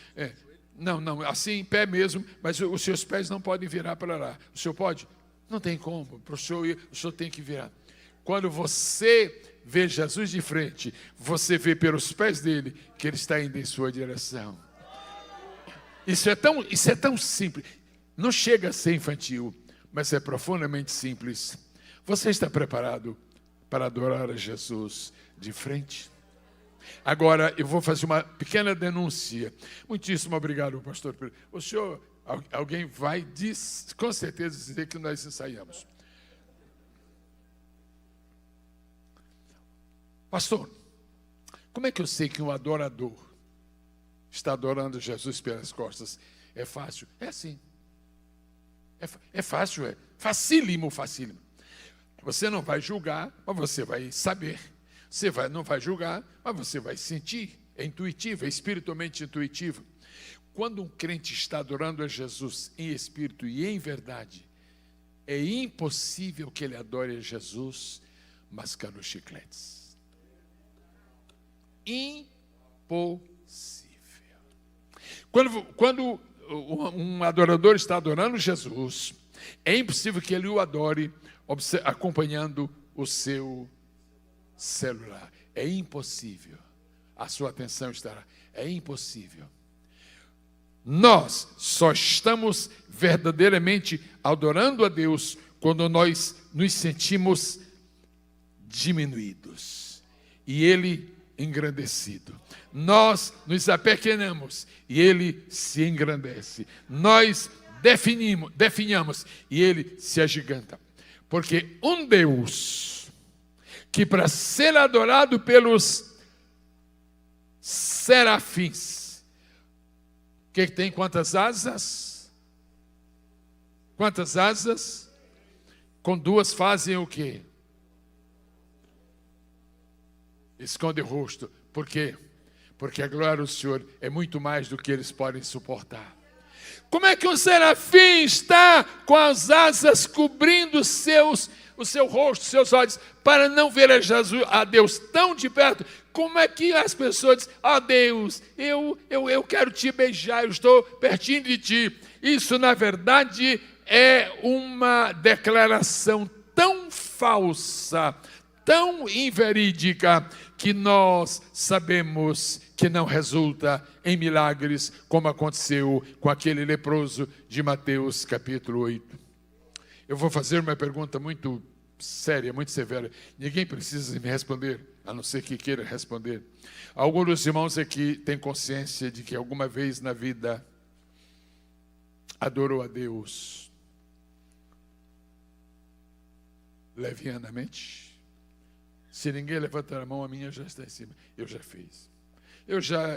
Não, assim em pé mesmo, mas os seus pés não podem virar para lá. O senhor pode? Não tem como, para o senhor ir, o senhor tem que virar. Quando você vê Jesus de frente, você vê pelos pés dele que ele está indo em sua direção. Isso é tão simples. Não chega a ser infantil, mas é profundamente simples. Você está preparado para adorar a Jesus de frente? Agora, eu vou fazer uma pequena denúncia. Muitíssimo obrigado, pastor Pedro. O senhor, alguém vai com certeza dizer que nós ensaiamos. Pastor, como é que eu sei que um adorador está adorando Jesus pelas costas? É fácil? É assim. É fácil, é facílimo. Você não vai julgar, mas você vai saber. Não vai julgar, mas você vai sentir. É intuitivo, é espiritualmente intuitivo. Quando um crente está adorando a Jesus em espírito e em verdade, é impossível que ele adore a Jesus mascando chicletes. Impossível. Quando um adorador está adorando Jesus, é impossível que ele o adore acompanhando o seu celular. É impossível. A sua atenção estará. É impossível. Nós só estamos verdadeiramente adorando a Deus quando nós nos sentimos diminuídos e Ele engrandecido. Nós nos apequenamos e Ele se engrandece. Nós definhamos e Ele se agiganta. Porque um Deus que, para ser adorado pelos serafins, que tem quantas asas? Quantas asas? Com duas fazem o quê? Esconde o rosto. Por quê? Porque a glória do Senhor é muito mais do que eles podem suportar. Como é que um serafim está com as asas cobrindo o seu rosto, seus olhos, para não ver a Deus tão de perto? Como é que as pessoas dizem, Deus, eu quero te beijar, eu estou pertinho de ti. Isso, na verdade, é uma declaração tão falsa, tão inverídica, que nós sabemos que não resulta em milagres, como aconteceu com aquele leproso de Mateus capítulo 8. Eu vou fazer uma pergunta muito séria, muito severa. Ninguém precisa me responder, a não ser que queira responder. Alguns dos irmãos aqui têm consciência de que alguma vez na vida adorou a Deus levianamente? Se ninguém levantar a mão, a minha já está em cima. Eu já fiz. Eu já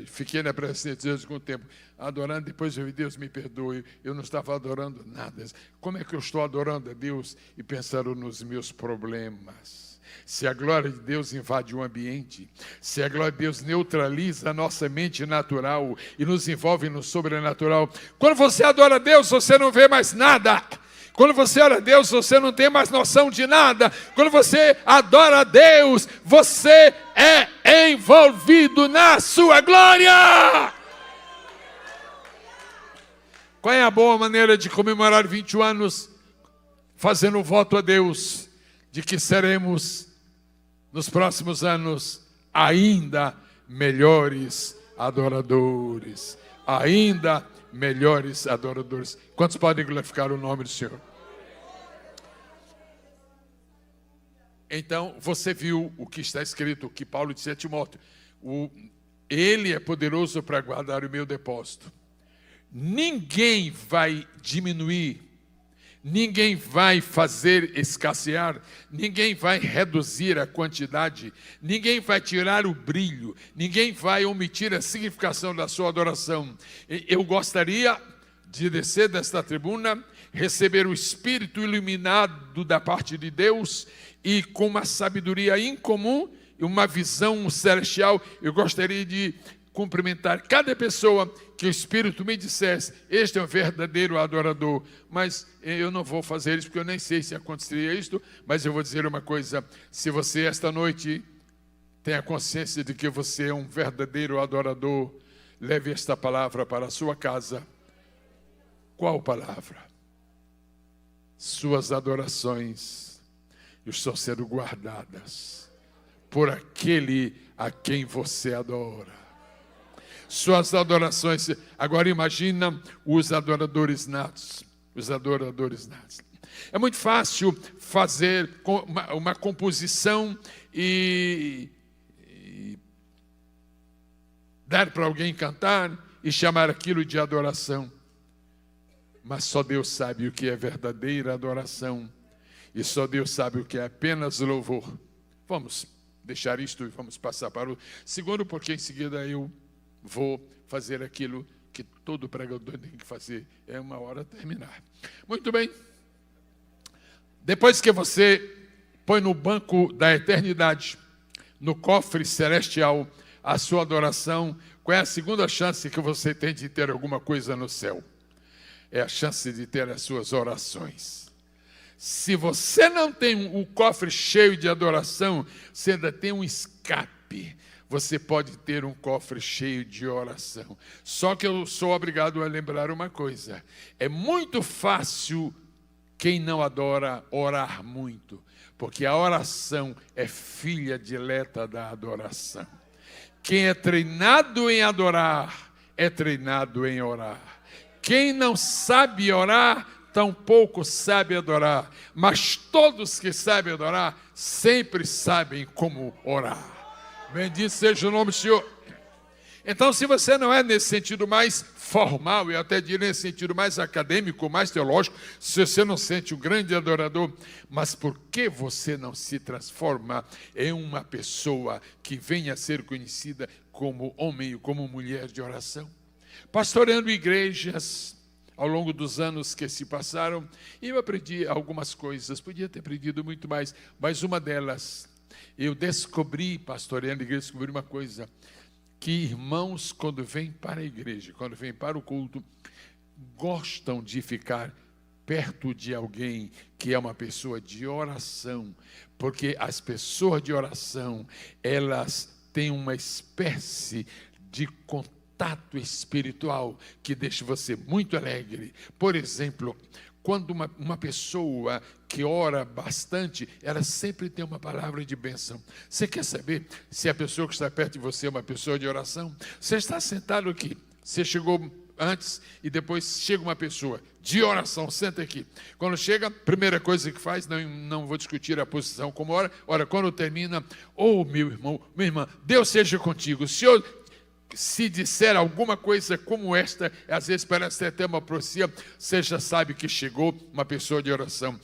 fiquei na presença de Deus com o tempo, adorando, depois eu vi, Deus me perdoe, eu não estava adorando nada. Como é que eu estou adorando a Deus e pensando nos meus problemas? Se a glória de Deus invade o ambiente, se a glória de Deus neutraliza a nossa mente natural e nos envolve no sobrenatural, quando você adora a Deus, você não vê mais nada. Quando você ora a Deus, você não tem mais noção de nada. Quando você adora a Deus, você é envolvido na sua glória. Qual é a boa maneira de comemorar 21 anos? Fazendo um voto a Deus de que seremos, nos próximos anos, ainda melhores adoradores. Ainda melhores adoradores. Quantos podem glorificar o nome do Senhor? Então, você viu o que está escrito, o que Paulo disse a Timóteo. Ele é poderoso para guardar o meu depósito. Ninguém vai diminuir, ninguém vai fazer escassear, ninguém vai reduzir a quantidade, ninguém vai tirar o brilho, ninguém vai omitir a significação da sua adoração. Eu gostaria de descer desta tribuna, receber o Espírito iluminado da parte de Deus e com uma sabedoria incomum e uma visão celestial, eu gostaria de cumprimentar cada pessoa que o Espírito me dissesse, este é um verdadeiro adorador. Mas eu não vou fazer isso, porque eu nem sei se aconteceria isto, mas eu vou dizer uma coisa: se você esta noite tem a consciência de que você é um verdadeiro adorador, leve esta palavra para a sua casa. Qual palavra? Suas adorações estão sendo guardadas por aquele a quem você adora. Suas adorações. Agora imagina os adoradores natos. Os adoradores natos. É muito fácil fazer uma composição e dar para alguém cantar e chamar aquilo de adoração. Mas só Deus sabe o que é verdadeira adoração. E só Deus sabe o que é apenas louvor. Vamos deixar isto e vamos passar para o segundo, porque em seguida eu vou fazer aquilo que todo pregador tem que fazer. É uma hora terminar. Muito bem. Depois que você põe no banco da eternidade, no cofre celestial, a sua adoração, qual é a segunda chance que você tem de ter alguma coisa no céu? É a chance de ter as suas orações. Se você não tem o cofre cheio de adoração, você ainda tem um escape. Você pode ter um cofre cheio de oração. Só que eu sou obrigado a lembrar uma coisa. É muito fácil, quem não adora, orar muito. Porque a oração é filha dileta da adoração. Quem é treinado em adorar é treinado em orar. Quem não sabe orar, tampouco sabe adorar. Mas todos que sabem adorar, sempre sabem como orar. Bendito seja o nome do Senhor. Então, se você não é nesse sentido mais formal, e até diria nesse sentido mais acadêmico, mais teológico, se você não sente um grande adorador, mas por que você não se transforma em uma pessoa que venha a ser conhecida como homem e como mulher de oração? Pastoreando igrejas ao longo dos anos que se passaram, eu aprendi algumas coisas, podia ter aprendido muito mais, mas uma delas, eu descobri, pastoreando igrejas, descobri uma coisa, que irmãos, quando vêm para a igreja, quando vêm para o culto, gostam de ficar perto de alguém que é uma pessoa de oração, porque as pessoas de oração, elas têm uma espécie de contato espiritual que deixa você muito alegre. Por exemplo, quando uma pessoa que ora bastante, ela sempre tem uma palavra de bênção. Você quer saber se a pessoa que está perto de você é uma pessoa de oração? Você está sentado aqui, você chegou antes e depois chega uma pessoa de oração, senta aqui. Quando chega, a primeira coisa que faz, não vou discutir a posição como ora, quando termina, meu irmão, minha irmã, Deus seja contigo. O Senhor, se disser alguma coisa como esta, às vezes parece até uma profecia, você já sabe que chegou uma pessoa de oração.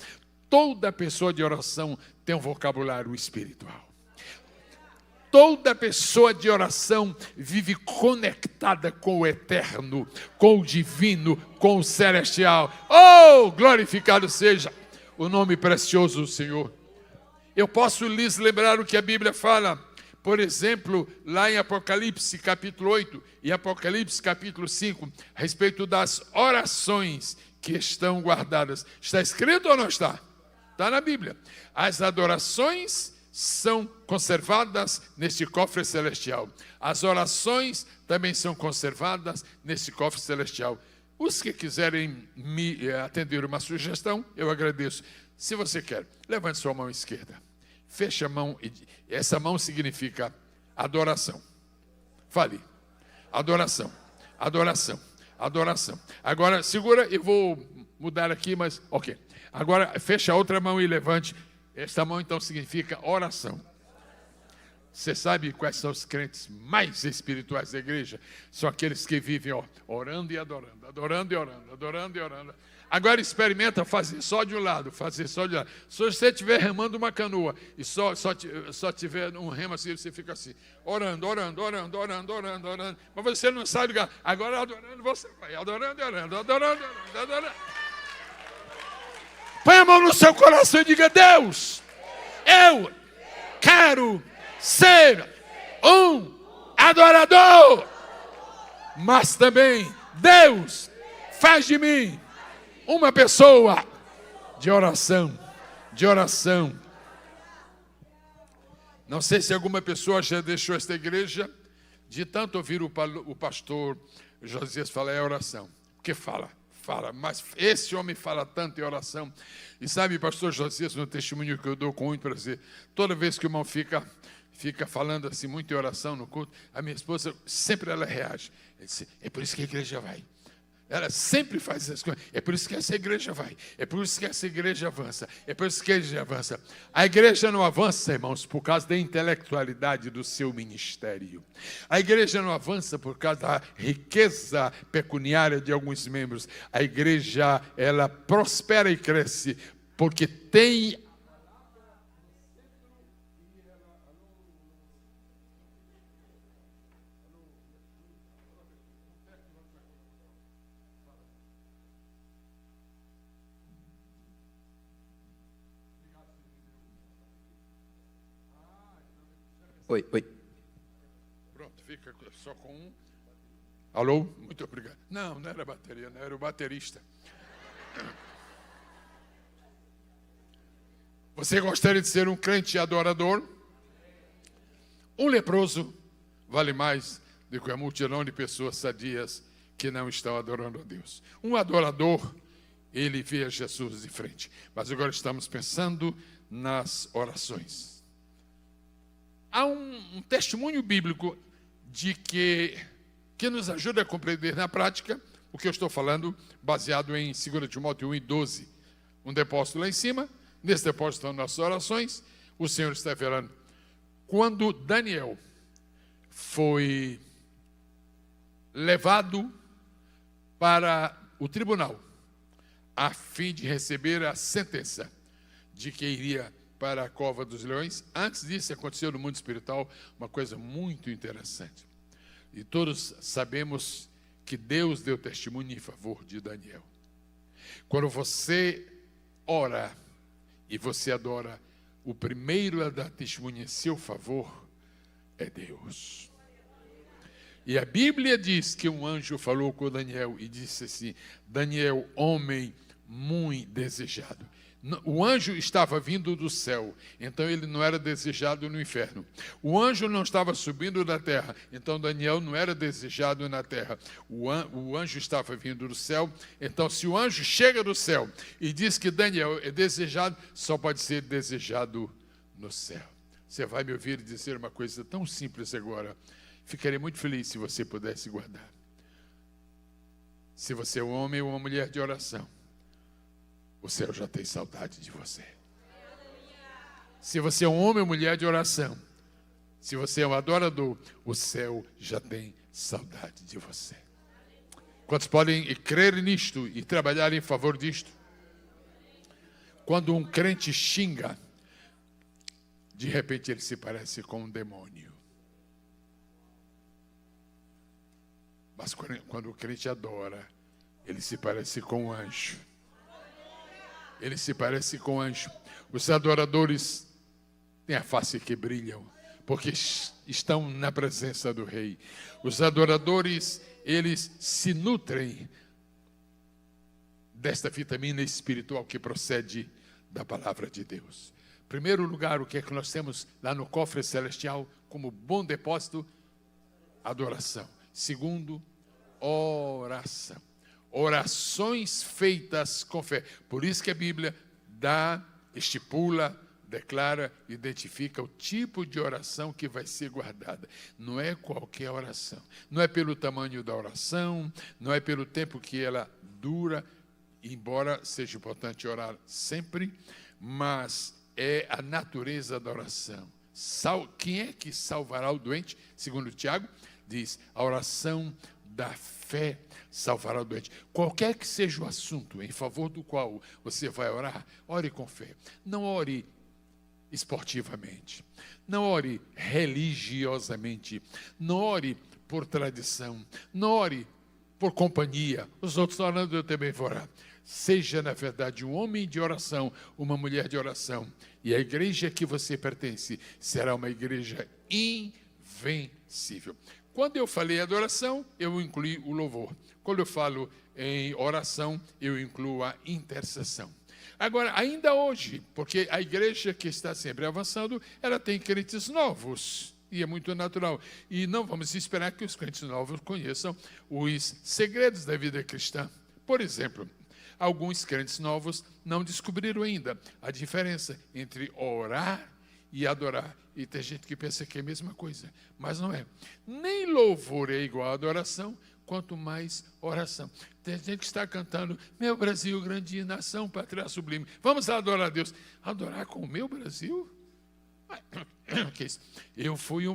Toda pessoa de oração tem um vocabulário espiritual. Toda pessoa de oração vive conectada com o eterno, com o divino, com o celestial. Oh, glorificado seja o nome precioso do Senhor. Eu posso lhes lembrar o que a Bíblia fala. Por exemplo, lá em Apocalipse capítulo 8 e Apocalipse capítulo 5, a respeito das orações que estão guardadas. Está escrito ou não está? Está na Bíblia. As adorações são conservadas neste cofre celestial. As orações também são conservadas nesse cofre celestial. Os que quiserem me atender uma sugestão, eu agradeço. Se você quer, levante sua mão esquerda. Feche a mão, essa mão significa adoração. Fale, adoração, adoração, adoração. Agora, segura, eu vou mudar aqui, mas ok. Agora, feche a outra mão e levante. Esta mão, então, significa oração. Você sabe quais são os crentes mais espirituais da igreja? São aqueles que vivem orando e adorando, adorando e orando, adorando e orando. Agora experimenta fazer só de um lado, fazer só de um lado. Se você estiver remando uma canoa e só tiver um remo assim, você fica assim, orando, orando, orando, orando, orando, orando. Mas você não sabe ligar. Agora adorando, você vai adorando e orando, adorando e orando, adorando. Põe a mão no seu coração e diga: Deus, eu quero ser um adorador. Mas também, Deus, faz de mim uma pessoa de oração, de oração. Não sei se alguma pessoa já deixou esta igreja de tanto ouvir o pastor Josias falar em oração. Porque fala, mas esse homem fala tanto em oração. E sabe, pastor Josias, no testemunho que eu dou com muito prazer, toda vez que o irmão fica falando assim muito em oração no culto, a minha esposa, sempre ela reage. Ela diz: é por isso que a igreja vai. Ela sempre faz essas coisas. É por isso que essa igreja vai. É por isso que essa igreja avança. É por isso que a igreja avança. A igreja não avança, irmãos, por causa da intelectualidade do seu ministério. A igreja não avança por causa da riqueza pecuniária de alguns membros. A igreja, ela prospera e cresce porque tem Oi. Pronto, fica só com um. Alô? Muito obrigado. Não era a bateria, não era o baterista. Você gostaria de ser um crente adorador? Um leproso vale mais do que a multidão de pessoas sadias que não estão adorando a Deus. Um adorador, ele vê a Jesus de frente. Mas agora estamos pensando nas orações. Há um testemunho bíblico de que que nos ajuda a compreender na prática o que eu estou falando, baseado em 2 Timóteo 1:12. Um depósito lá em cima, nesse depósito estão nossas orações. O Senhor está falando, quando Daniel foi levado para o tribunal, a fim de receber a sentença de que iria para a cova dos leões, antes disso aconteceu no mundo espiritual uma coisa muito interessante. E todos sabemos que Deus deu testemunho em favor de Daniel. Quando você ora e você adora, o primeiro a dar testemunho em seu favor é Deus. E a Bíblia diz que um anjo falou com Daniel e disse assim, Daniel, homem muito desejado. O anjo estava vindo do céu, então ele não era desejado no inferno. O anjo não estava subindo da terra, então Daniel não era desejado na terra. O anjo estava vindo do céu, então se o anjo chega do céu e diz que Daniel é desejado, só pode ser desejado no céu. Você vai me ouvir dizer uma coisa tão simples agora. Ficaria muito feliz se você pudesse guardar. Se você é um homem ou uma mulher de oração, o céu já tem saudade de você. Se você é um homem ou mulher de oração, se você é um adorador, o céu já tem saudade de você. Quantos podem crer nisto e trabalhar em favor disto? Quando um crente xinga, de repente ele se parece com um demônio. Mas quando o crente adora, ele se parece com um anjo. Ele se parece com um anjo. Os adoradores têm a face que brilham, porque estão na presença do Rei. Os adoradores, eles se nutrem desta vitamina espiritual que procede da palavra de Deus. Em primeiro lugar, o que é que nós temos lá no cofre celestial como bom depósito? Adoração. Segundo, oração. Orações feitas com fé. Por isso que a Bíblia estipula, declara, identifica o tipo de oração que vai ser guardada. Não é qualquer oração. Não é pelo tamanho da oração, não é pelo tempo que ela dura, embora seja importante orar sempre, mas é a natureza da oração. Quem é que salvará o doente? Segundo Tiago, diz, a oração da fé salvará o doente. Qualquer que seja o assunto em favor do qual você vai orar, ore com fé. Não ore esportivamente. Não ore religiosamente. Não ore por tradição. Não ore por companhia. Os outros orando, eu também vou orar. Seja, na verdade, um homem de oração, uma mulher de oração. E a igreja que você pertence será uma igreja invencível. Quando eu falei adoração, eu incluí o louvor. Quando eu falo em oração, eu incluo a intercessão. Agora, ainda hoje, porque a igreja que está sempre avançando, ela tem crentes novos, e é muito natural. E não vamos esperar que os crentes novos conheçam os segredos da vida cristã. Por exemplo, alguns crentes novos não descobriram ainda a diferença entre orar e adorar. E tem gente que pensa que é a mesma coisa, mas não é. Nem louvor é igual a adoração, quanto mais oração. Tem gente que está cantando, meu Brasil, grande nação, pátria sublime. Vamos adorar a Deus. Adorar com o meu Brasil? Que isso? Eu fui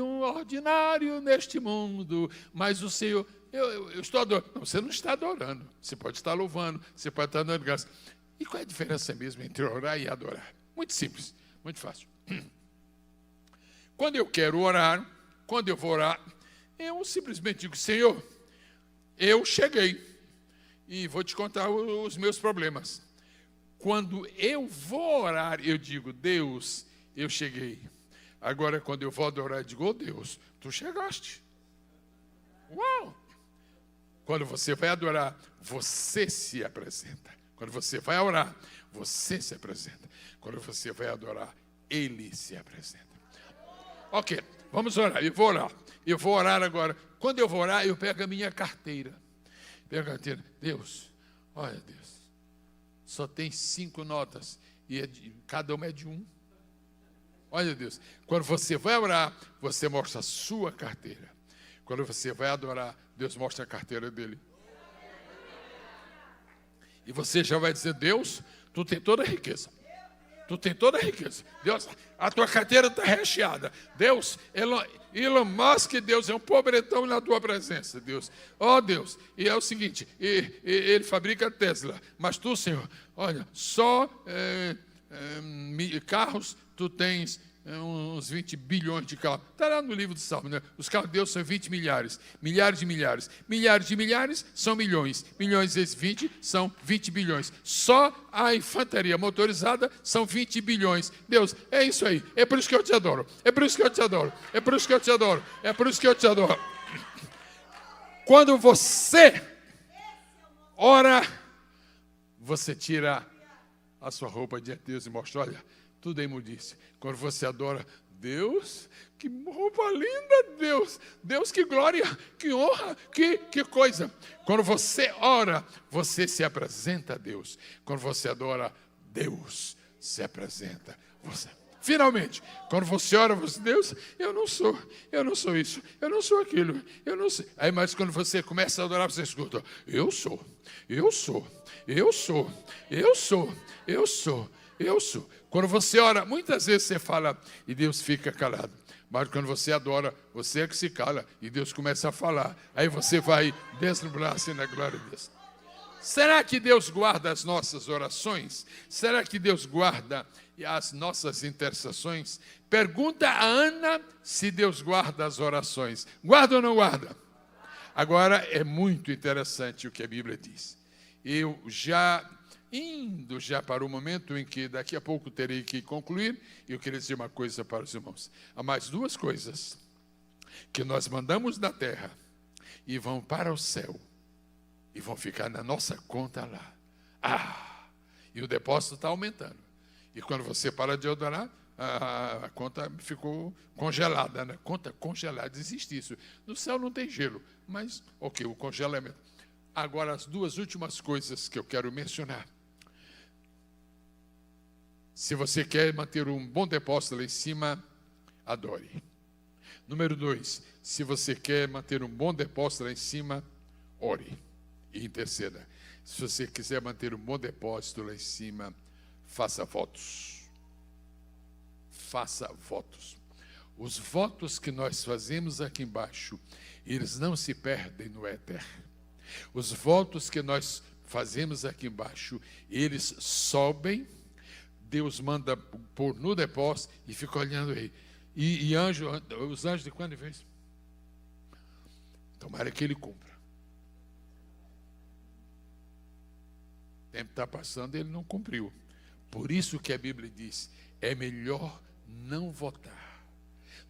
um ordinário neste mundo, mas o Senhor, eu estou adorando. Não, você não está adorando. Você pode estar louvando, você pode estar dando graça. E qual é a diferença mesmo entre orar e adorar? Muito simples, muito fácil. Quando eu quero orar, quando eu vou orar, eu simplesmente digo, Senhor, eu cheguei e vou te contar os meus problemas. Quando eu vou orar, eu digo, Deus, eu cheguei. Agora, quando eu vou adorar, eu digo, oh Deus, tu chegaste. Uau! Quando você vai adorar, você se apresenta. Quando você vai orar, você se apresenta. Quando você vai adorar, Ele se apresenta. Ok, vamos orar. Eu vou orar agora. Quando eu vou orar, eu pego a minha carteira. Pego a carteira. Deus, olha Deus, só tem 5 notas. E cada uma é de 1. Olha Deus, quando você vai orar, você mostra a sua carteira. Quando você vai adorar, Deus mostra a carteira dele. E você já vai dizer: Deus, tu tem toda a riqueza. Tu tem toda a riqueza. Deus, a tua carteira está recheada. Deus, Elon Musk, Deus, é um pobretão na tua presença, Deus. Ó Deus, e é o seguinte, ele fabrica Tesla, mas tu, Senhor, olha, só carros tu tens uns 20 bilhões de carros. Está lá no livro do Salmo, né? Os carros de Deus são 20 milhares, milhares de milhares. Milhares de milhares são milhões. Milhões vezes 20 são 20 bilhões. Só a infantaria motorizada são 20 bilhões. Deus, é isso aí. É por isso que eu te adoro. É por isso que eu te adoro. É por isso que eu te adoro. É por isso que eu te adoro. Quando você ora, você tira a sua roupa diante de Deus e mostra: olha, tudo é imundice. Quando você adora, Deus, que roupa linda, Deus. Deus, que glória, que honra, que coisa. Quando você ora, você se apresenta a Deus. Quando você adora, Deus se apresenta a você. Finalmente, quando você ora, você: Deus, eu não sou isso, eu não sou aquilo, eu não sei. Aí, mas quando você começa a adorar, você escuta: eu sou. Quando você ora, muitas vezes você fala e Deus fica calado. Mas quando você adora, você é que se cala e Deus começa a falar. Aí você vai deslumbrar-se na glória de Deus. Será que Deus guarda as nossas orações? Será que Deus guarda as nossas intercessões? Pergunta a Ana se Deus guarda as orações. Guarda ou não guarda? Agora, é muito interessante o que a Bíblia diz. Eu indo para o momento em que daqui a pouco terei que concluir, eu queria dizer uma coisa para os irmãos. Há mais duas coisas que nós mandamos da terra e vão para o céu e vão ficar na nossa conta lá. E o depósito está aumentando. E quando você para de adorar, a conta ficou congelada, né? Conta congelada, existe isso. No céu não tem gelo, mas ok, o congelamento. Agora, as duas últimas coisas que eu quero mencionar. Se você quer manter um bom depósito lá em cima, adore. Número 2, se você quer manter um bom depósito lá em cima, ore e interceda. Se você quiser manter um bom depósito lá em cima, faça votos. Faça votos. Os votos que nós fazemos aqui embaixo, eles não se perdem no éter. Os votos que nós fazemos aqui embaixo, eles sobem. Deus manda pôr no depósito e fica olhando aí. E os anjos de quando em vez? Tomara que ele cumpra. O tempo está passando e ele não cumpriu. Por isso que a Bíblia diz: é melhor não votar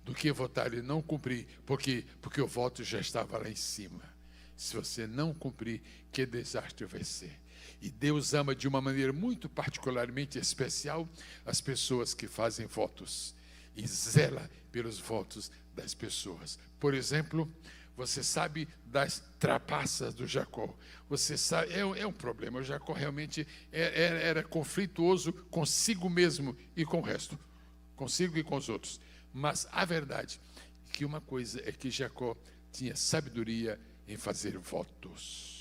do que votar e não cumprir. Porque o voto já estava lá em cima. Se você não cumprir, que desastre vai ser. E Deus ama de uma maneira muito particularmente especial as pessoas que fazem votos e zela pelos votos das pessoas. Por exemplo, você sabe das trapaças do Jacó. Você sabe, é um problema. O Jacó realmente era conflituoso consigo mesmo e com o resto, consigo e com os outros. Mas a verdade é que uma coisa é que Jacó tinha sabedoria em fazer votos.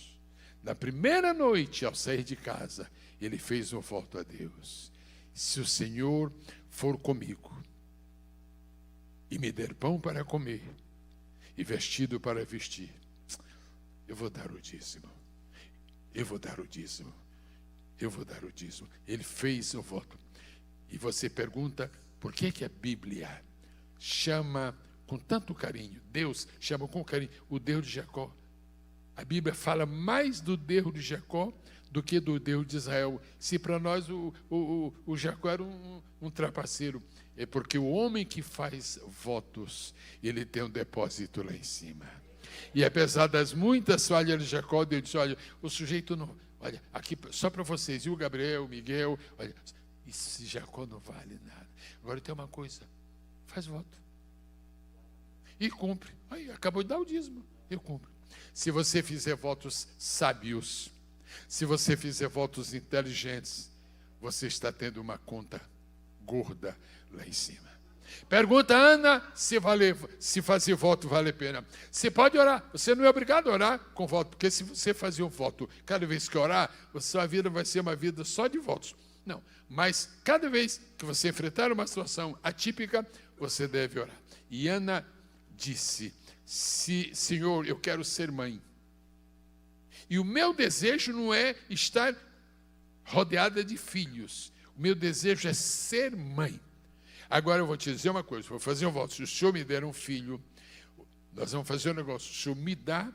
Na primeira noite, ao sair de casa, ele fez um voto a Deus: se o Senhor for comigo e me der pão para comer e vestido para vestir, eu vou dar o dízimo. Eu vou dar o dízimo. Eu vou dar o dízimo. Ele fez o voto. E você pergunta, por que a Bíblia chama com tanto carinho, Deus chama com carinho o Deus de Jacó? A Bíblia fala mais do Deus de Jacó do que do Deus de Israel. Se para nós o Jacó era um trapaceiro, é porque o homem que faz votos, ele tem um depósito lá em cima. E apesar das muitas falhas de Jacó, Deus disse: olha, o sujeito não... Olha, aqui só para vocês, e o Gabriel, o Miguel, olha, esse Jacó não vale nada. Agora tem uma coisa, faz voto. E cumpre. Aí, acabou de dar o dízimo, eu cumpro. Se você fizer votos sábios, se você fizer votos inteligentes, você está tendo uma conta gorda lá em cima. Pergunta, Ana, se fazer voto vale a pena. Você pode orar, você não é obrigado a orar com voto, porque se você fazer um voto cada vez que orar, a sua vida vai ser uma vida só de votos. Não, mas cada vez que você enfrentar uma situação atípica, você deve orar. E Ana disse, Senhor, eu quero ser mãe. E o meu desejo não é estar rodeada de filhos. O meu desejo é ser mãe. Agora eu vou te dizer uma coisa, vou fazer um voto. Se o Senhor me der um filho, nós vamos fazer um negócio. O Senhor me dá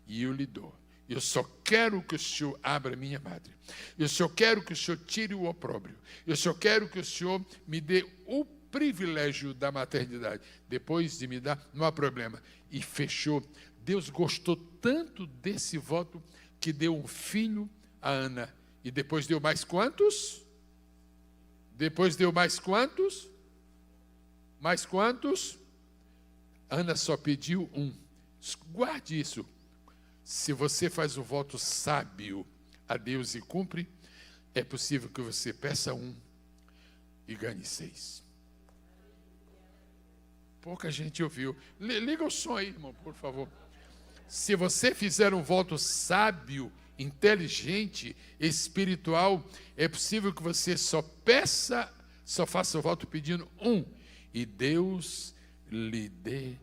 e eu lhe dou. Eu só quero que o Senhor abra minha madre. Eu só quero que o Senhor tire o opróbrio. Eu só quero que o Senhor me dê o privilégio da maternidade. Depois de me dar, não há problema. E fechou. Deus gostou tanto desse voto que deu um filho a Ana. E depois deu mais quantos? Depois deu mais quantos? Mais quantos? Ana só pediu um. Guarde isso. Se você faz um voto sábio a Deus e cumpre, é possível que você peça um e ganhe 6. Pouca gente ouviu. Liga o som aí, irmão, por favor. Se você fizer um voto sábio, inteligente, espiritual, é possível que você só faça o voto pedindo um, e Deus lhe dê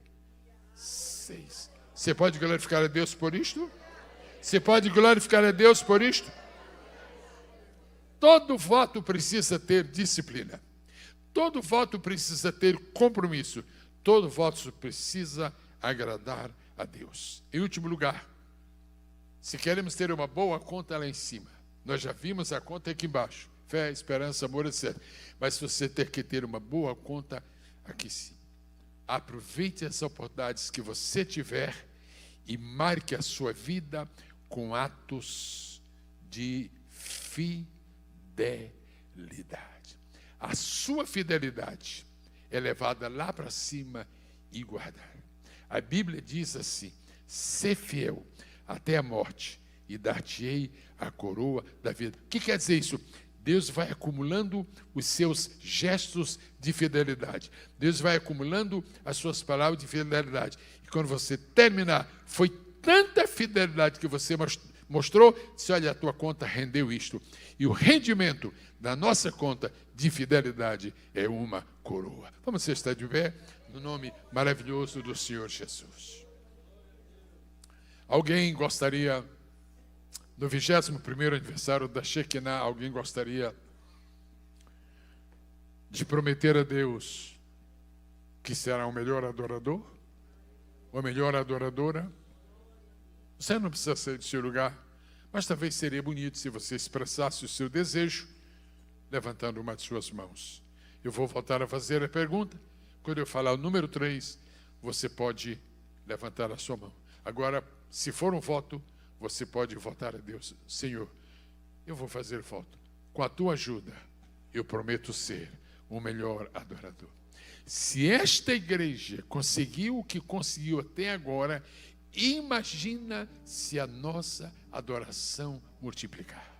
6. Você pode glorificar a Deus por isto? Você pode glorificar a Deus por isto? Todo voto precisa ter disciplina. Todo voto precisa ter compromisso. Todo voto precisa agradar a Deus. Em último lugar, se queremos ter uma boa conta lá em cima, nós já vimos a conta aqui embaixo. Fé, esperança, amor, etc. Mas você tem que ter uma boa conta aqui sim. Aproveite as oportunidades que você tiver e marque a sua vida com atos de fidelidade. A sua fidelidade é levada lá para cima e guardada. A Bíblia diz assim, ser fiel até a morte e dar-te-ei a coroa da vida. O que quer dizer isso? Deus vai acumulando os seus gestos de fidelidade. Deus vai acumulando as suas palavras de fidelidade. E quando você terminar, foi tanta fidelidade que você mostrou, disse, olha, a tua conta rendeu isto. E o rendimento da nossa conta de fidelidade é uma coroa. Vamos estar de pé no nome maravilhoso do Senhor Jesus. Alguém gostaria... No 21º aniversário da Shekinah, alguém gostaria de prometer a Deus que será o melhor adorador? Ou a melhor adoradora? Você não precisa sair do seu lugar, mas talvez seria bonito se você expressasse o seu desejo levantando uma de suas mãos. Eu vou voltar a fazer a pergunta. Quando eu falar o número 3, você pode levantar a sua mão. Agora, se for um voto, você pode votar a Deus. Senhor, eu vou fazer voto. Com a tua ajuda, eu prometo ser o melhor adorador. Se esta igreja conseguiu o que conseguiu até agora, imagina se a nossa adoração multiplicar.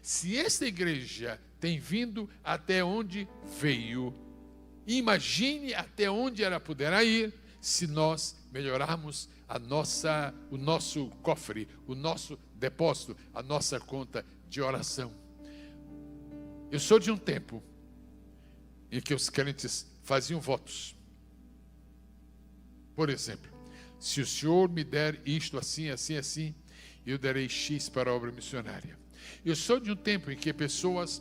Se esta igreja tem vindo até onde veio, imagine até onde ela poderá ir se nós melhorarmos o nosso cofre, o nosso depósito, a nossa conta de oração. Eu sou de um tempo em que os crentes faziam votos. Por exemplo, se o Senhor me der isto assim, assim, assim, eu darei X para a obra missionária. Eu sou de um tempo em que pessoas,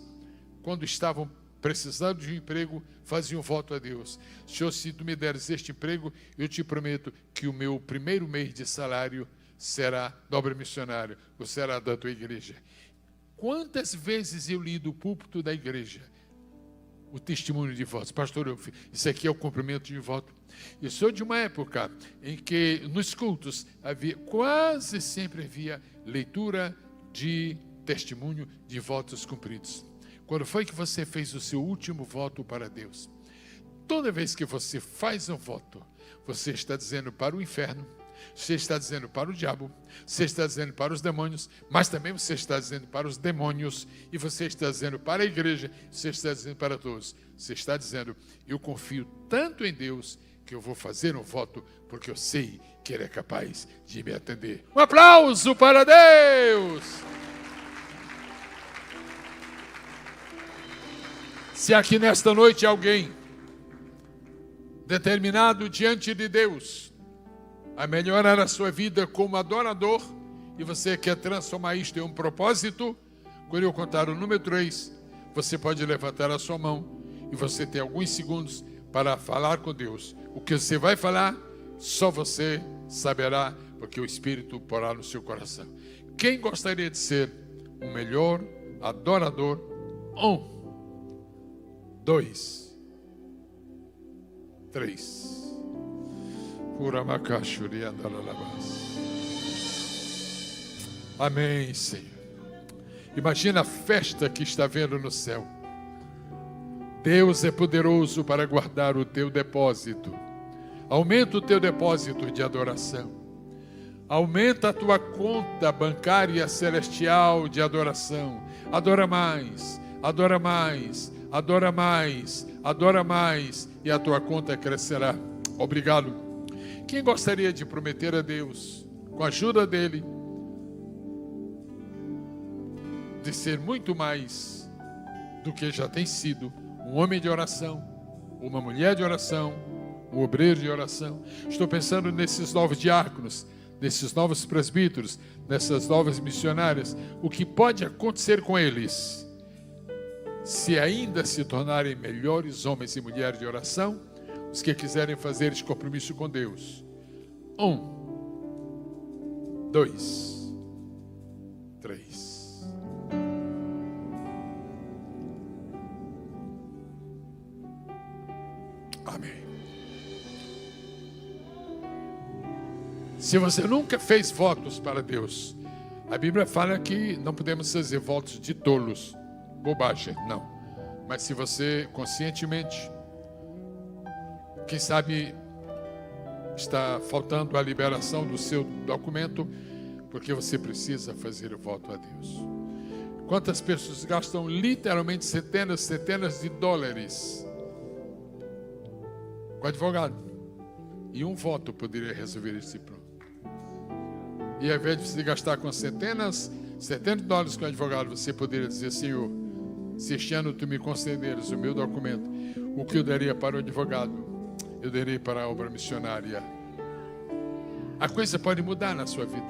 quando estavam precisando de um emprego, faziam voto a Deus. Senhor, se tu me deres este emprego, eu te prometo que o meu primeiro mês de salário será da obra missionária, ou será da tua igreja. Quantas vezes eu li do púlpito da igreja o testemunho de votos? Pastor, isso aqui é o cumprimento de voto. Eu sou de uma época em que nos cultos quase sempre havia leitura de testemunho de votos cumpridos. Quando foi que você fez o seu último voto para Deus? Toda vez que você faz um voto, você está dizendo para o inferno, Você está dizendo para o diabo, você está dizendo para os demônios, mas também você está dizendo para os demônios, e você está dizendo para a igreja, você está dizendo para todos. Você está dizendo, eu confio tanto em Deus, que eu vou fazer um voto, porque eu sei que Ele é capaz de me atender. Um aplauso para Deus! Se aqui nesta noite alguém determinado diante de Deus a melhorar a sua vida como adorador, e você quer transformar isto em um propósito, quando eu contar o número 3, você pode levantar a sua mão, e você tem alguns segundos para falar com Deus. O que você vai falar, só você saberá, porque o Espírito porá no seu coração. Quem gostaria de ser o melhor adorador? 1, 2, 3. Amém, Senhor. Imagina a festa que está vendo no céu. Deus é poderoso para guardar o teu depósito. Aumenta o teu depósito de adoração. Aumenta a tua conta bancária celestial de adoração. Adora mais, adora mais, adora mais, adora mais, e a tua conta crescerá. Obrigado. Quem gostaria de prometer a Deus, com a ajuda dEle, de ser muito mais do que já tem sido um homem de oração, uma mulher de oração, um obreiro de oração? Estou pensando nesses novos diáconos, nesses novos presbíteros, nessas novas missionárias. O que pode acontecer com eles, se ainda se tornarem melhores homens e mulheres de oração? Os que quiserem fazer esse compromisso com Deus. 1, 2, 3. Amém. Se você nunca fez votos para Deus, a Bíblia fala que não podemos fazer votos de tolos. Bobagem, não. Mas se você conscientemente, quem sabe está faltando a liberação do seu documento, porque você precisa fazer o voto a Deus. Quantas pessoas gastam literalmente centenas de dólares com advogado? E um voto poderia resolver esse problema. E ao invés de você gastar com centenas de dólares com advogado, você poderia dizer: Senhor, se este ano tu me concederes o meu documento, o que eu daria para o advogado, eu darei para a obra missionária. A coisa pode mudar na sua vida.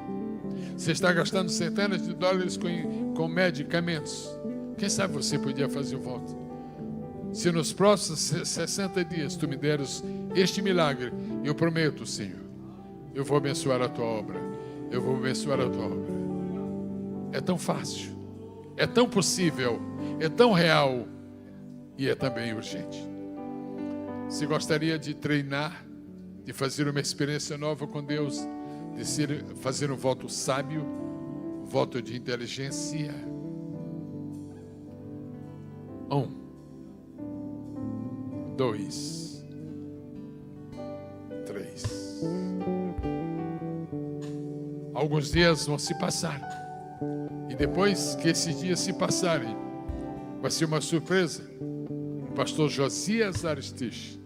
Você está gastando centenas de dólares com medicamentos. Quem sabe você podia fazer o voto? Se nos próximos 60 dias tu me deres este milagre, eu prometo, Senhor, eu vou abençoar a tua obra. Eu vou abençoar a tua obra. É tão fácil, é tão possível, é tão real e é também urgente. Se gostaria de treinar, de fazer uma experiência nova com Deus, de fazer um voto sábio, um voto de inteligência. 1, 2, 3. Alguns dias vão se passar, e depois que esses dias se passarem, vai ser uma surpresa. O pastor Josias Aristides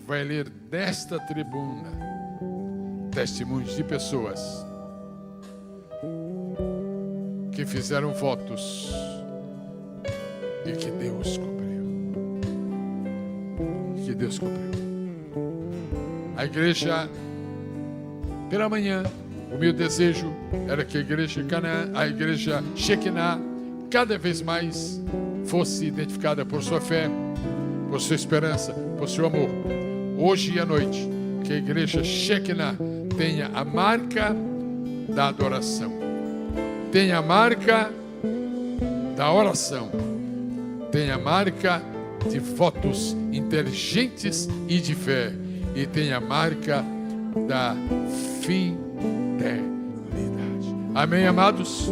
vai ler desta tribuna testemunhos de pessoas que fizeram votos e que Deus cumpriu. Que Deus cumpriu. A igreja, pela manhã, o meu desejo era que a igreja Canaã, a igreja Shekinah, cada vez mais fosse identificada por sua fé, por sua esperança, por seu amor. Hoje e à noite, que a igreja Shekinah tenha a marca da adoração, tenha a marca da oração, tenha a marca de votos inteligentes e de fé, e tenha a marca da fidelidade. Amém, amados?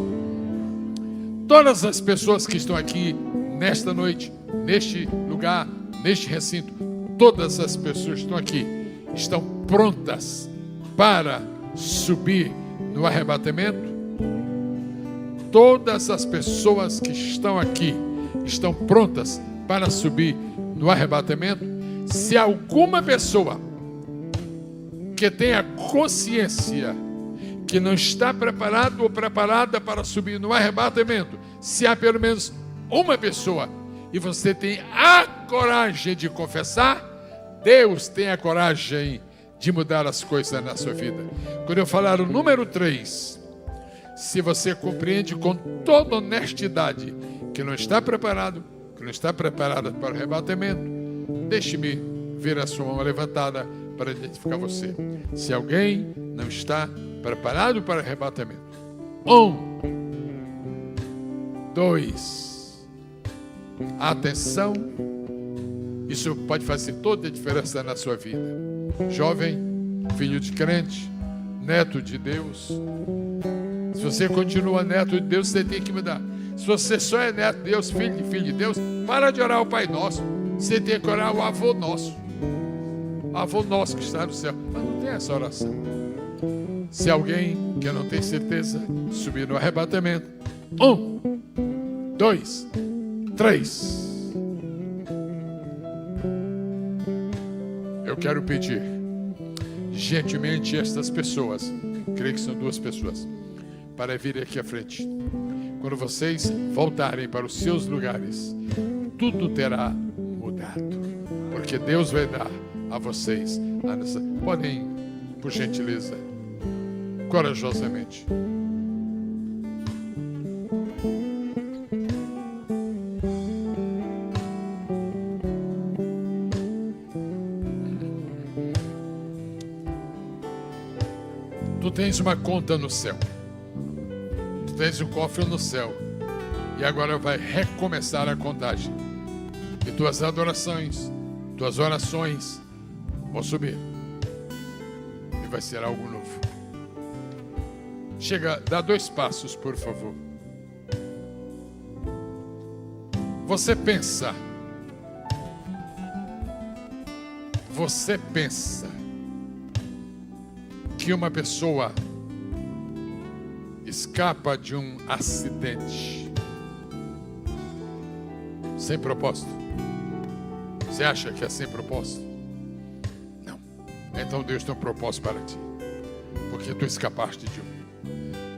Todas as pessoas que estão aqui nesta noite, neste lugar, neste recinto, todas as pessoas que estão aqui estão prontas para subir no arrebatamento? Todas as pessoas que estão aqui estão prontas para subir no arrebatamento? Se alguma pessoa que tenha consciência que não está preparado ou preparada para subir no arrebatamento, se há pelo menos uma pessoa e você tem a coragem de confessar, Deus tem a coragem de mudar as coisas na sua vida. Quando eu falar o número 3, se você compreende com toda honestidade que não está preparado, que não está preparada para o arrebatamento, deixe-me ver a sua mão levantada para identificar você. Se alguém não está preparado para o arrebatamento. 1, 2. Atenção. Isso pode fazer toda a diferença na sua vida. Jovem, filho de crente, neto de Deus. Se você continua neto de Deus, você tem que mudar. Se você só é neto de Deus, filho de Deus, para de orar o Pai Nosso. Você tem que orar o Avô Nosso. Avô Nosso que está no céu. Mas não tem essa oração. Se alguém que não tem certeza subir no arrebatamento. 1, 2, 3. Eu quero pedir gentilmente estas pessoas, creio que são 2 pessoas, para vir aqui à frente. Quando vocês voltarem para os seus lugares, tudo terá mudado, porque Deus vai dar a vocês. Podem, por gentileza, corajosamente. Tu tens uma conta no céu. Tu tens um cofre no céu. E agora vai recomeçar a contagem. E tuas adorações, tuas orações vão subir. E vai ser algo novo. Chega, dá 2 passos, por favor. Você pensa que uma pessoa escapa de um acidente sem propósito? Você acha que é sem propósito? Não. Então Deus tem um propósito para ti, porque tu escapaste de um.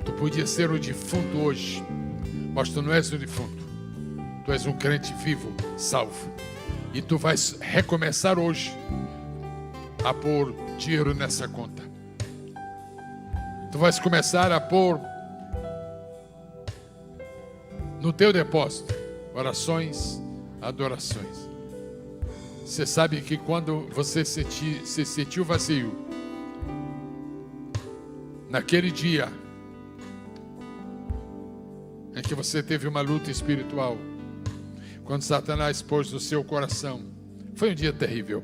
Tu podia ser o defunto hoje, mas tu não és o defunto. Tu és um crente vivo, salvo. E tu vais recomeçar hoje a pôr dinheiro nessa conta. Tu vais começar a pôr no teu depósito orações, adorações. Você sabe que quando você se sentiu vazio, naquele dia em que você teve uma luta espiritual, quando Satanás pôs no seu coração, foi um dia terrível,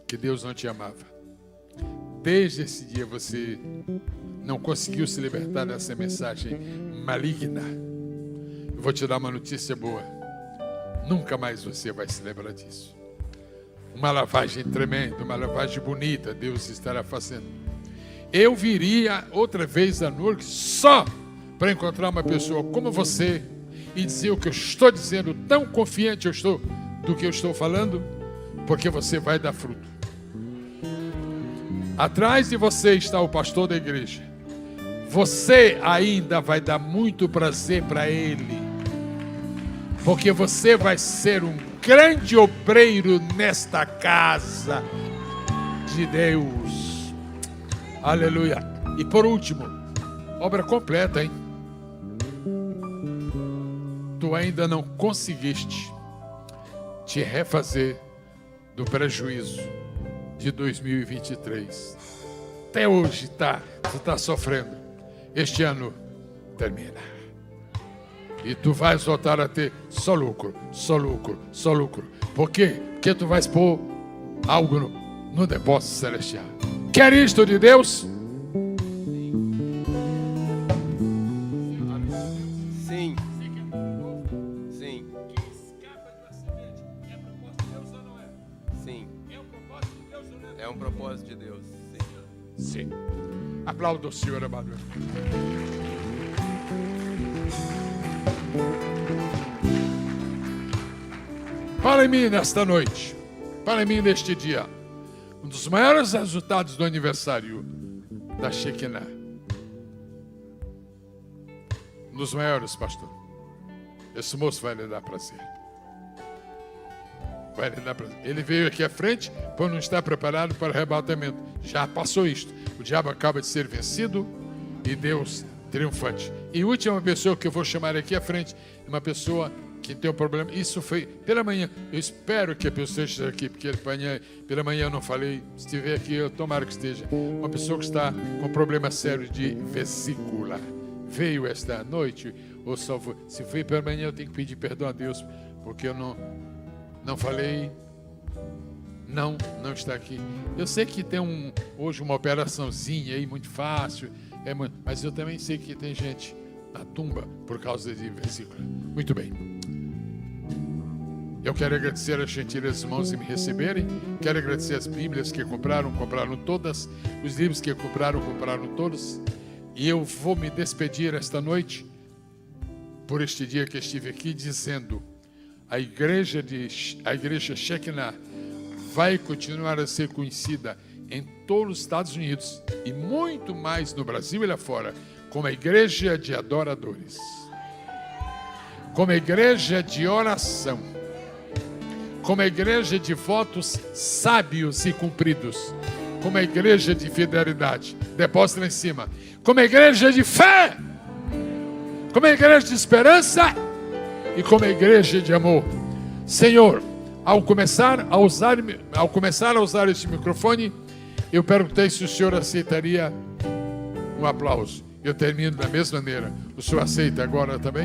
que Deus não te amava. Desde esse dia você não conseguiu se libertar dessa mensagem maligna. Eu vou te dar uma notícia boa. Nunca mais você vai se lembrar disso. Uma lavagem tremenda, uma lavagem bonita, Deus estará fazendo. Eu viria outra vez a Newark só para encontrar uma pessoa como você e dizer o que eu estou dizendo, tão confiante eu estou do que eu estou falando, porque você vai dar fruto. Atrás de você está o pastor da igreja. Você ainda vai dar muito prazer para ele, porque você vai ser um grande obreiro nesta casa de Deus. Aleluia. E por último, obra completa, hein? Tu ainda não conseguiste te refazer do prejuízo de 2023. Até hoje tu está sofrendo. Este ano termina. E tu vais voltar a ter só lucro, só lucro, só lucro. Por quê? Porque tu vais pôr algo no depósito celestial. Quer isto de Deus? Sim. Sim. É um propósito de Deus ou não é? Sim. É um propósito de Deus. Sim. Sim. Aplauda o Senhor, amado. Para em mim nesta noite, para em mim neste dia, um dos maiores resultados do aniversário da Shekinah. Um dos maiores, pastor. Esse moço vai lhe dar prazer. Vai lhe dar prazer. Ele veio aqui à frente por não estar preparado para o arrebatamento. Já passou isto. O diabo acaba de ser vencido e Deus triunfante. E a última pessoa que eu vou chamar aqui à frente, uma pessoa que tem um problema. Isso foi pela manhã. Eu espero que a pessoa esteja aqui, porque pela manhã eu não falei. Se estiver aqui, eu tomara que esteja. Uma pessoa que está com problema sério de vesícula. Veio esta noite, ou só foi, se veio pela manhã, eu tenho que pedir perdão a Deus, porque eu não falei. Não está aqui. Eu sei que tem hoje uma operaçãozinha aí muito fácil, mas eu também sei que tem gente na tumba por causa de vesícula. Muito bem. Eu quero agradecer a gentileza dos irmãos em me receberem. Quero agradecer as Bíblias que compraram todas. Os livros que compraram todos. E eu vou me despedir esta noite, por este dia que estive aqui, dizendo: a igreja Shekinah vai continuar a ser conhecida em todos os Estados Unidos e muito mais no Brasil e lá fora, como a igreja de adoradores, como a igreja de oração, como a igreja de votos sábios e cumpridos, como a igreja de fidelidade. Depois lá em cima. Como a igreja de fé, como a igreja de esperança e como a igreja de amor. Senhor, ao começar a usar este microfone, eu perguntei se o Senhor aceitaria um aplauso. Eu termino da mesma maneira. O Senhor aceita agora também?